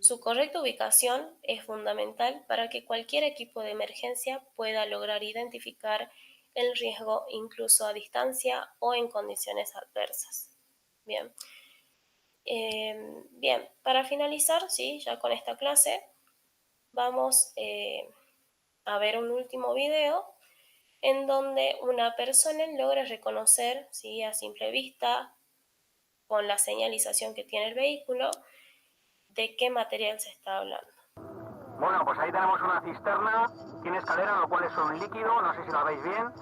Su correcta ubicación es fundamental para que cualquier equipo de emergencia pueda lograr identificar el riesgo incluso a distancia o en condiciones adversas. Bien. Bien, para finalizar, ¿sí? Ya con esta clase, vamos a ver un último video en donde una persona logra reconocer, ¿sí? A simple vista, con la señalización que tiene el vehículo, de qué material se está hablando. Bueno, pues ahí tenemos una cisterna, tiene escalera, lo cual es un líquido, no sé si lo veis bien,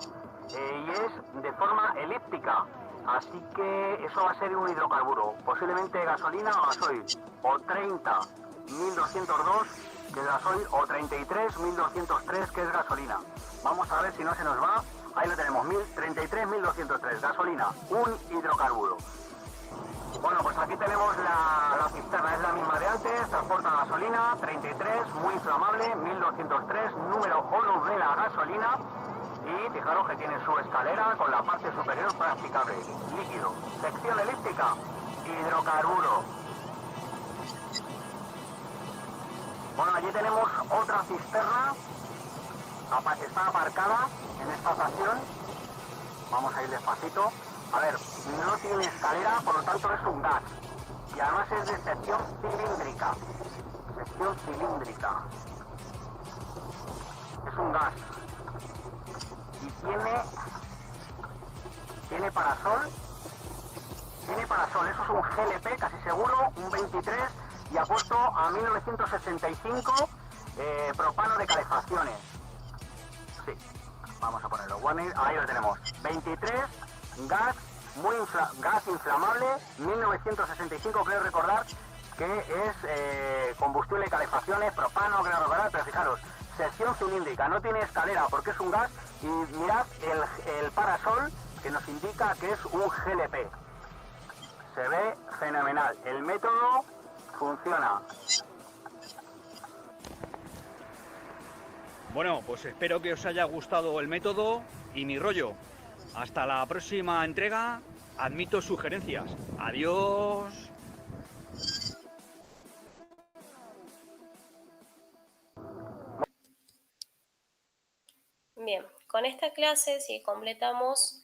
y es de forma elíptica. Así que eso va a ser un hidrocarburo, posiblemente gasolina o gasoil, o 30.202 que es gasoil, o 33.203 que es gasolina. Vamos a ver si no se nos va. Ahí lo tenemos, 33.203, gasolina, un hidrocarburo. Bueno, pues aquí tenemos la cisterna, es la misma de antes, transporta gasolina, 33, muy inflamable, 1203, número ONU de la gasolina. Y fijaros que tiene su escalera con la parte superior practicable, líquido. Sección elíptica, hidrocarburo. Bueno, allí tenemos otra cisterna, está aparcada en esta ocasión. Vamos a ir despacito. A ver, no tiene escalera, por lo tanto es un gas. Y además es de sección cilíndrica. Sección cilíndrica. Es un gas. Y tiene parasol. Tiene parasol, eso es un GLP, casi seguro, un 23, y ha puesto a 1965 propano de calefacciones. Sí, vamos a ponerlo. Ahí lo tenemos. 23, gas, gas inflamable, 1965, creo recordar que es combustible de calefacciones, propano, creo recordar, pero fijaros, sección cilíndrica, no tiene escalera porque es un gas, y mirad el parasol que nos indica que es un GLP. Se ve fenomenal, el método funciona. Bueno, pues espero que os haya gustado el método y mi rollo. Hasta la próxima entrega, admito sugerencias. Adiós. Bien, con esta clase sí completamos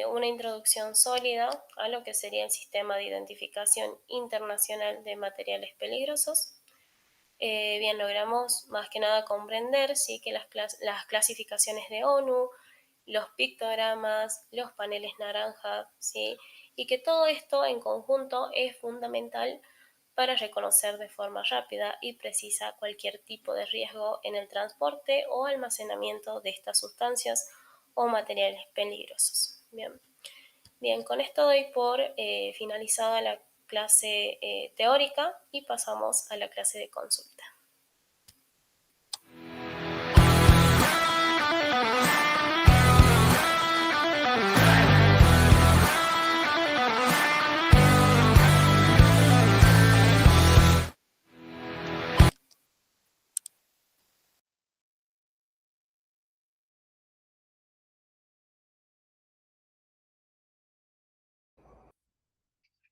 una introducción sólida a lo que sería el sistema de identificación internacional de materiales peligrosos. Bien, logramos más que nada comprender ¿sí? que las clasificaciones de ONU, los pictogramas, los paneles naranja, ¿sí? Y que todo esto en conjunto es fundamental para reconocer de forma rápida y precisa cualquier tipo de riesgo en el transporte o almacenamiento de estas sustancias o materiales peligrosos. Bien, con esto doy por finalizada la clase teórica y pasamos a la clase de consulta.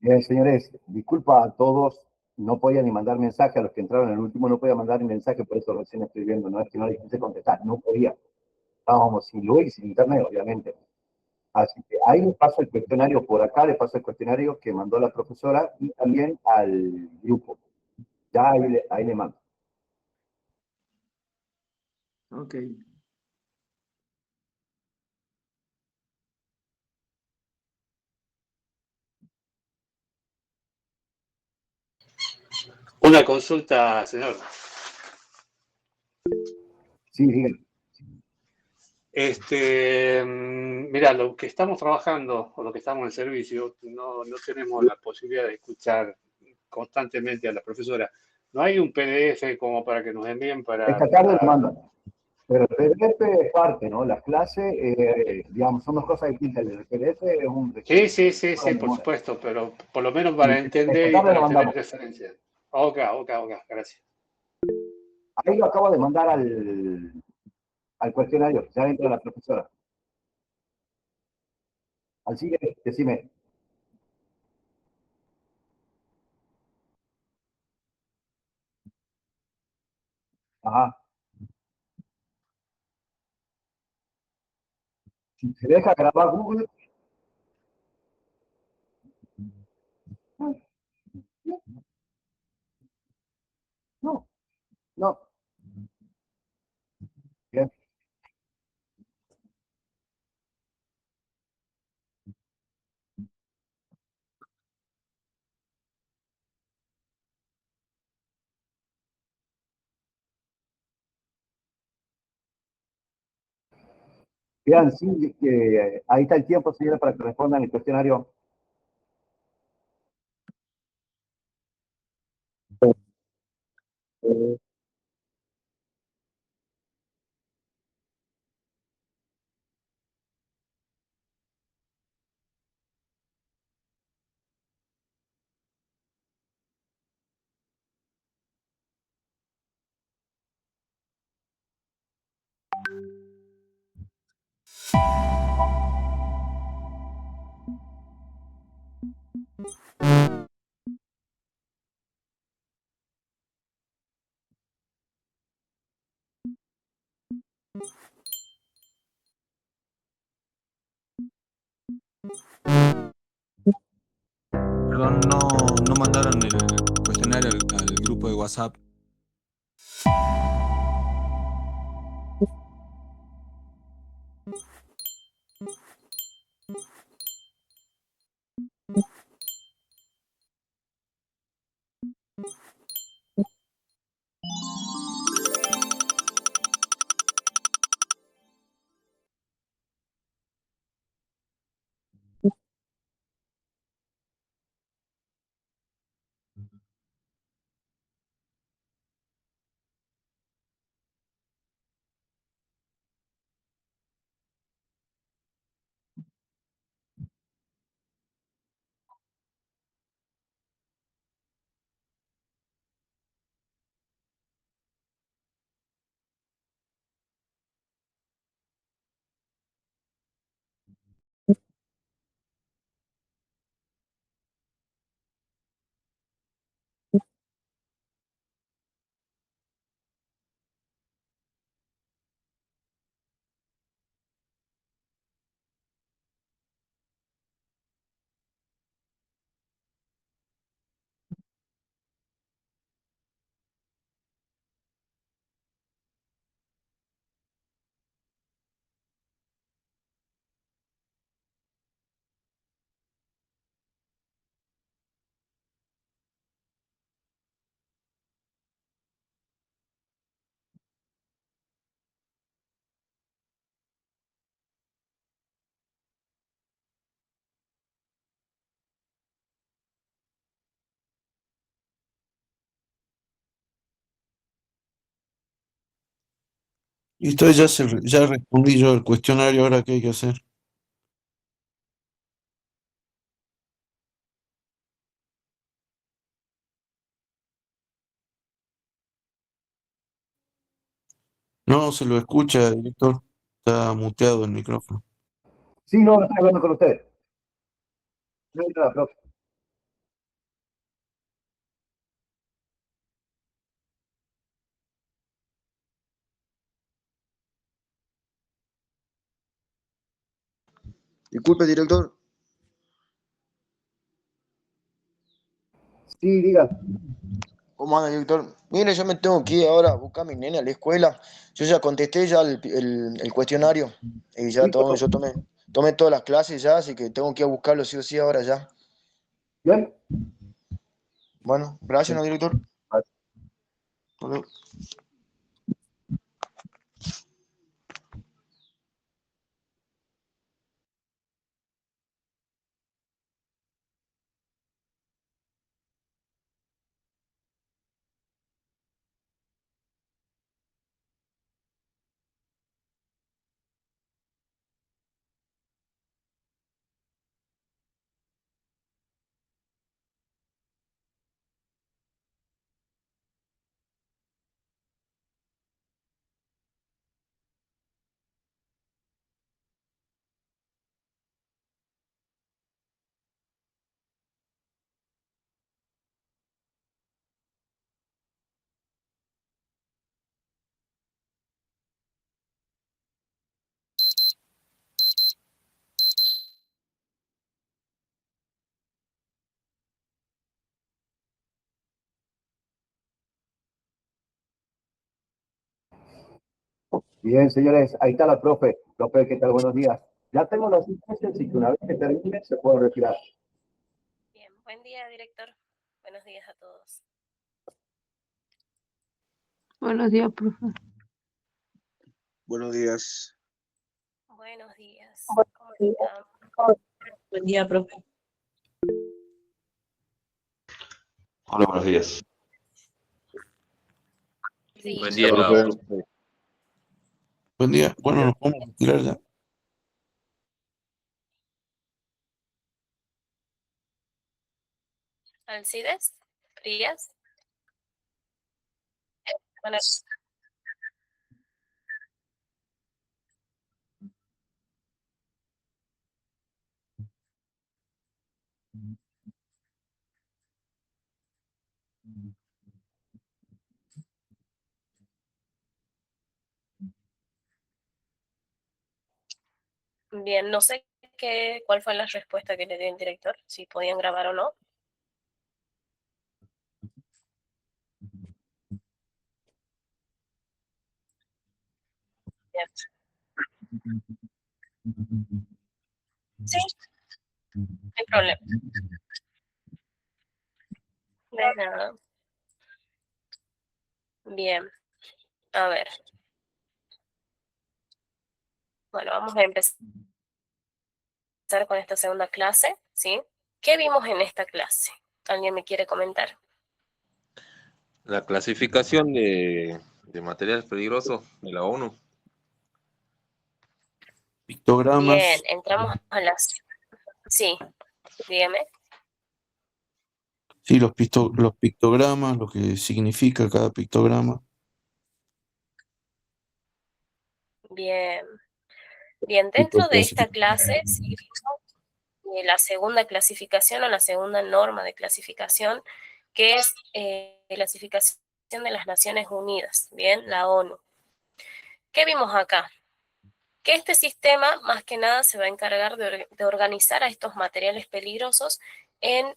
Bien, señores, disculpa a todos, no podía ni mandar mensaje a los que entraron en el último, no podía mandar ni mensaje, por eso recién estoy viendo, no es que no les quise contestar, no podía. Estábamos sin luz y sin internet, obviamente. Así que ahí les paso el cuestionario por acá, les paso el cuestionario que mandó la profesora y también al grupo. Ya ahí le mando. Ok. Una consulta, señor. Sí, díganme. Mira, lo que estamos trabajando o lo que estamos en servicio, no tenemos la posibilidad de escuchar constantemente a la profesora. ¿No hay un PDF como para que nos envíen para... Esta tarde lo mandan. Pero el PDF es parte, ¿no? Las clases, digamos, son dos cosas distintas. El PDF es un Sí, requerimiento sí, sí, de sí, por memoria. supuesto, pero por lo menos Y para el entender y contable lo para tener mandamos. referencia. Ok, ok, ok, gracias. Ahí lo acabo de mandar al cuestionario, ya dentro de la profesora. Así que decime. Ajá. Si se deja grabar Google, no, no. Bien. Bien, sí, ahí está el tiempo, señora, para que respondan el cuestionario. Perdón, no mandaron el cuestionario al grupo de WhatsApp. Listo, ya respondí yo el cuestionario, ahora qué hay que hacer. No se lo escucha, director. Está muteado el micrófono. Sí, no, no estoy hablando con usted. No entra la profe. Disculpe, director. Sí, diga. ¿Cómo anda, director? Mire, yo me tengo que ir ahora a buscar a mi nene a la escuela. Yo ya contesté ya el cuestionario y ya todo, Listo. yo tomé todas las clases ya, así que tengo que ir a buscarlo sí o sí ahora ya. Bien. Bueno, gracias, ¿no, director? Vale. Hasta luego. Bien, señores, ahí está la profe. Profe, ¿qué tal? Buenos días. Ya tengo las asistencias, así que una vez que termine se pueden retirar. Bien, buen día, director. Buenos días a todos. Buenos días, profe. Buenos días. Buenos días. ¿Cómo están? Buen día, profe. Hola, buenos días. Sí. Buen día, profe. Buen día. Bueno, nos podemos retirar ya. Alcides, Frías. Bueno, bien, no sé cuál fue la respuesta que le dio el director, si podían grabar o no. Bien. Sí, no hay problema. De nada. Bien, a ver. Bueno, vamos a empezar con esta segunda clase, ¿sí? ¿Qué vimos en esta clase? ¿Alguien me quiere comentar? La clasificación de materiales peligrosos de la ONU. Pictogramas. Bien, entramos a las... Sí, dígame. Sí, los pictogramas, lo que significa cada pictograma. Bien. Bien, dentro de esta clase, sí, la segunda clasificación o la segunda norma de clasificación, que es clasificación de las Naciones Unidas, bien, la ONU. ¿Qué vimos acá? Que este sistema, más que nada, se va a encargar de organizar a estos materiales peligrosos en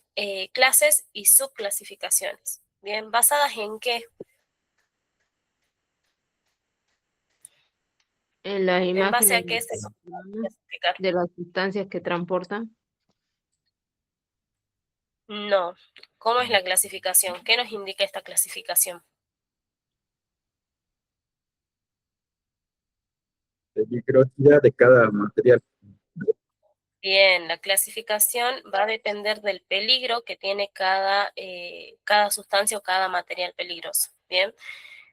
clases y subclasificaciones. Bien, ¿basadas en qué? En las ¿En base imágenes a qué se clasificar? de las sustancias que transportan. No. ¿Cómo es la clasificación? ¿Qué nos indica esta clasificación? La peligrosidad de cada material. Bien, la clasificación va a depender del peligro que tiene cada sustancia o cada material peligroso. Bien,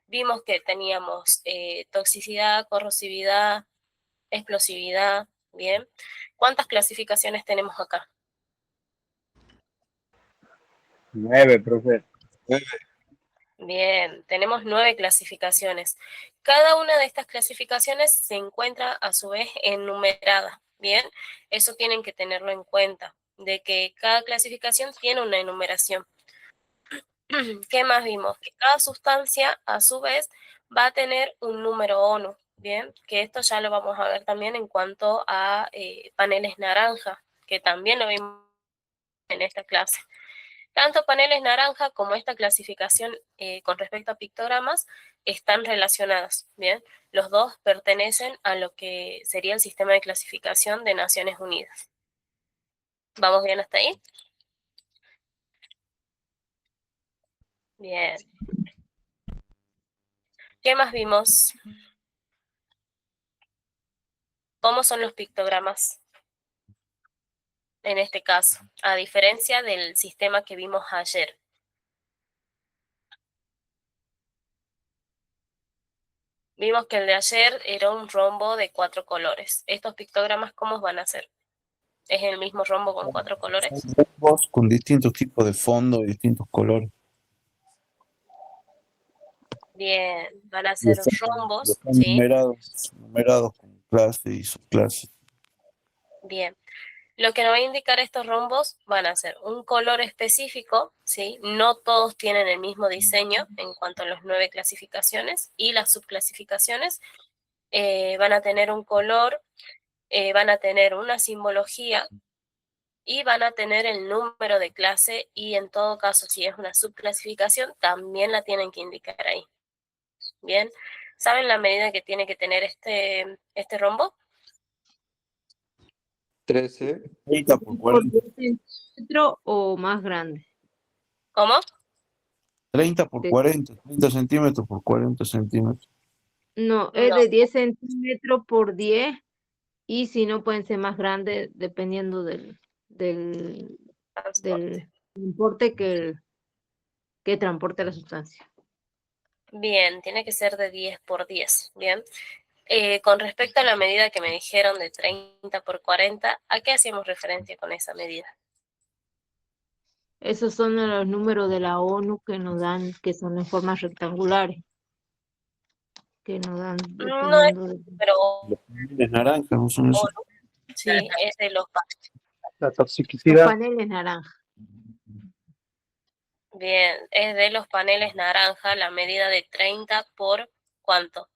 vimos que teníamos toxicidad, corrosividad, explosividad. Bien, ¿cuántas clasificaciones tenemos acá? 9, profe. Bien, tenemos 9 clasificaciones. Cada una de estas clasificaciones se encuentra a su vez enumerada. Bien, eso tienen que tenerlo en cuenta, de que cada clasificación tiene una enumeración. ¿Qué más vimos? Que cada sustancia a su vez va a tener un número ONU. Bien, que esto ya lo vamos a ver también en cuanto a paneles naranja, que también lo vimos en esta clase. Tanto paneles naranja como esta clasificación con respecto a pictogramas están relacionadas, ¿bien? Los dos pertenecen a lo que sería el sistema de clasificación de Naciones Unidas. ¿Vamos bien hasta ahí? Bien. ¿Qué más vimos? ¿Cómo son los pictogramas? En este caso, a diferencia del sistema que vimos ayer. Vimos que el de ayer era un rombo de 4 colores. ¿Estos pictogramas cómo van a ser? ¿Es el mismo rombo con 4 colores? Son rombos con distintos tipos de fondo y distintos colores. Bien, van a Y ser están rombos, ¿sí? numerados con clase y subclase. Bien. Lo que nos va a indicar estos rombos van a ser un color específico, ¿sí? No todos tienen el mismo diseño en cuanto a las 9 clasificaciones y las subclasificaciones. Van a tener un color, van a tener una simbología y van a tener el número de clase y en todo caso, si es una subclasificación, también la tienen que indicar ahí. Bien, ¿Saben la medida que tiene que tener este rombo? 13, 30 por ¿Por 40. 10 centímetros o más grande? ¿Cómo? 30 por De- 40, 30 centímetros por 40 centímetros. No, es No, de 10 centímetros por 10 y si no pueden ser más grandes dependiendo del transporte. importe que transporte la sustancia. Bien, tiene que ser de 10 por 10. Bien. Con respecto a la medida que me dijeron de 30 por 40, ¿a qué hacíamos referencia con esa medida? Esos son los números de la ONU que nos dan, que son en formas rectangulares, que nos dan No es dependiendo de... pero Los paneles naranjas no son esos. ONU, sí, es de los La Los toxicidad. paneles naranjas. bien, es de los paneles naranja, la medida de 30 por ¿cuánto?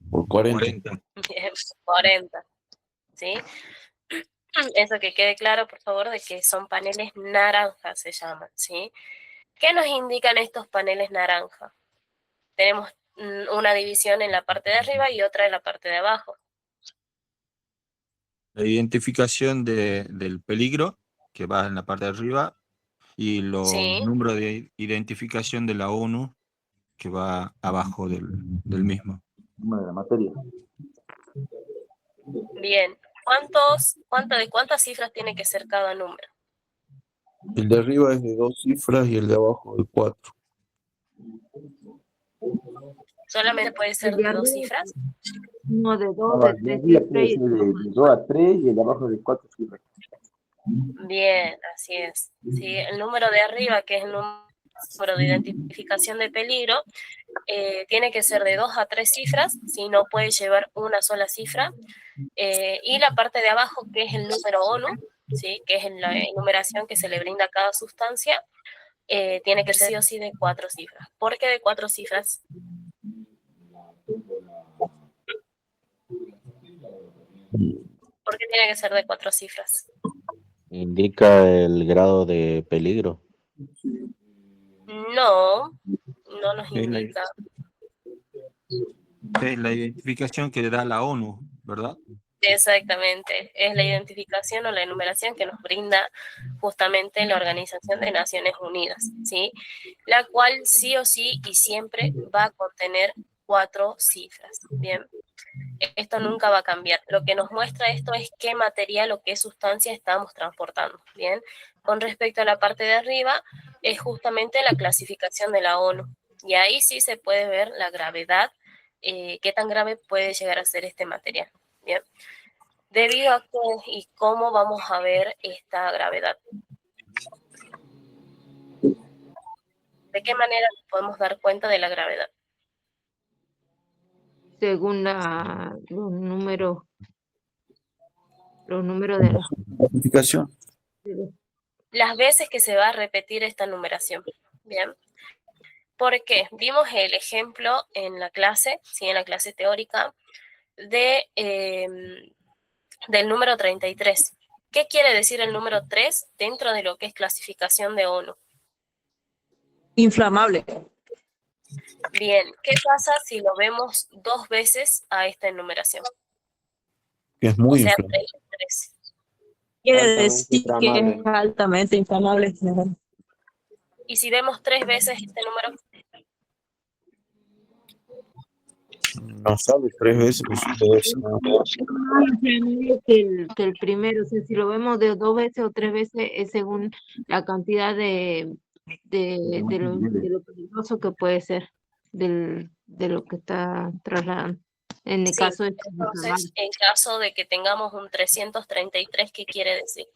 Por 40. Bien, 40, ¿sí? Eso que quede claro, por favor, de que son paneles naranjas, se llaman, ¿sí? ¿Qué nos indican estos paneles naranja? Tenemos una división en la parte de arriba y otra en la parte de abajo. La identificación del peligro, que va en la parte de arriba, y los Sí, números de identificación de la ONU, que va abajo del mismo. Número de la materia. bien. ¿De cuántas cifras tiene que ser cada número? El de arriba es de 2 cifras y el de abajo de 4. ¿Solamente puede ser El de de 2 arriba, cifras? no, de 2, No, de el de 3 arriba cifras puede y ser de 2 a 3 y el de abajo de 4 cifras. Bien, así es. Sí, el número de arriba, que es el número de identificación de peligro, tiene que ser de 2 a 3 cifras, si no puede llevar una sola cifra. Y la parte de abajo, que es el número ONU, ¿sí? Que es la enumeración que se le brinda a cada sustancia, tiene que ser sí o sí de 4 cifras. ¿Por qué de 4 cifras? ¿Por qué tiene que ser de 4 cifras? Indica el grado de peligro. No, no nos Es la, indica. es la identificación que da la ONU, ¿verdad? Exactamente, es la identificación o la enumeración que nos brinda justamente la Organización de Naciones Unidas, ¿sí? La cual sí o sí y siempre va a contener 4 cifras, ¿bien? Esto nunca va a cambiar. Lo que nos muestra esto es qué material o qué sustancia estamos transportando, ¿bien? Con respecto a la parte de arriba, es justamente la clasificación de la ONU, y ahí sí se puede ver la gravedad, qué tan grave puede llegar a ser este material, ¿bien? Debido a qué y cómo vamos a ver esta gravedad. ¿De qué manera nos podemos dar cuenta de la gravedad? según los números de la... Clasificación. Las veces que se va a repetir esta numeración, ¿bien? ¿Por qué? Vimos el ejemplo en la clase, ¿sí? En la clase teórica, del número 33. ¿Qué quiere decir el número 3 dentro de lo que es clasificación de ONU? Inflamable. Bien, ¿qué pasa si lo vemos 2 veces a esta enumeración? Que es O muy sea, inflamable. 33. Quiere Altamente decir que inflamable. es altamente inflamable. Y si vemos 3 veces este número, No sale 3 veces, pues sí, debe ser, ¿no? Más inflamable que el primero, o sea, si lo vemos de 2 veces o 3 veces es según la cantidad de lo peligroso que puede ser de lo que está trasladando. En el sí. caso de Entonces, en caso de que tengamos un 333, ¿qué quiere decir?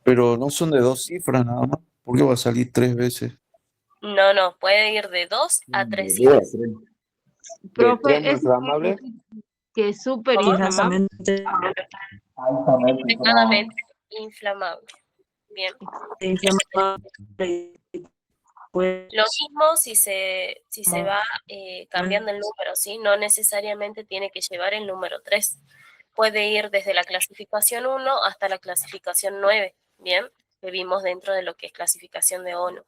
Pero no son de 2 cifras nada más. ¿Por qué va a salir 3 veces? No, puede ir de 2 a 3 De cifras. 2 a 3. profe, Extremo inflamable. que es súper ¿Cómo? inflamable. Extremadamente inflamable. Bien. Lo mismo si se va cambiando el número, ¿sí? No necesariamente tiene que llevar el número 3. Puede ir desde la clasificación 1 hasta la clasificación 9, ¿bien? vimos dentro de lo que es clasificación de ONU.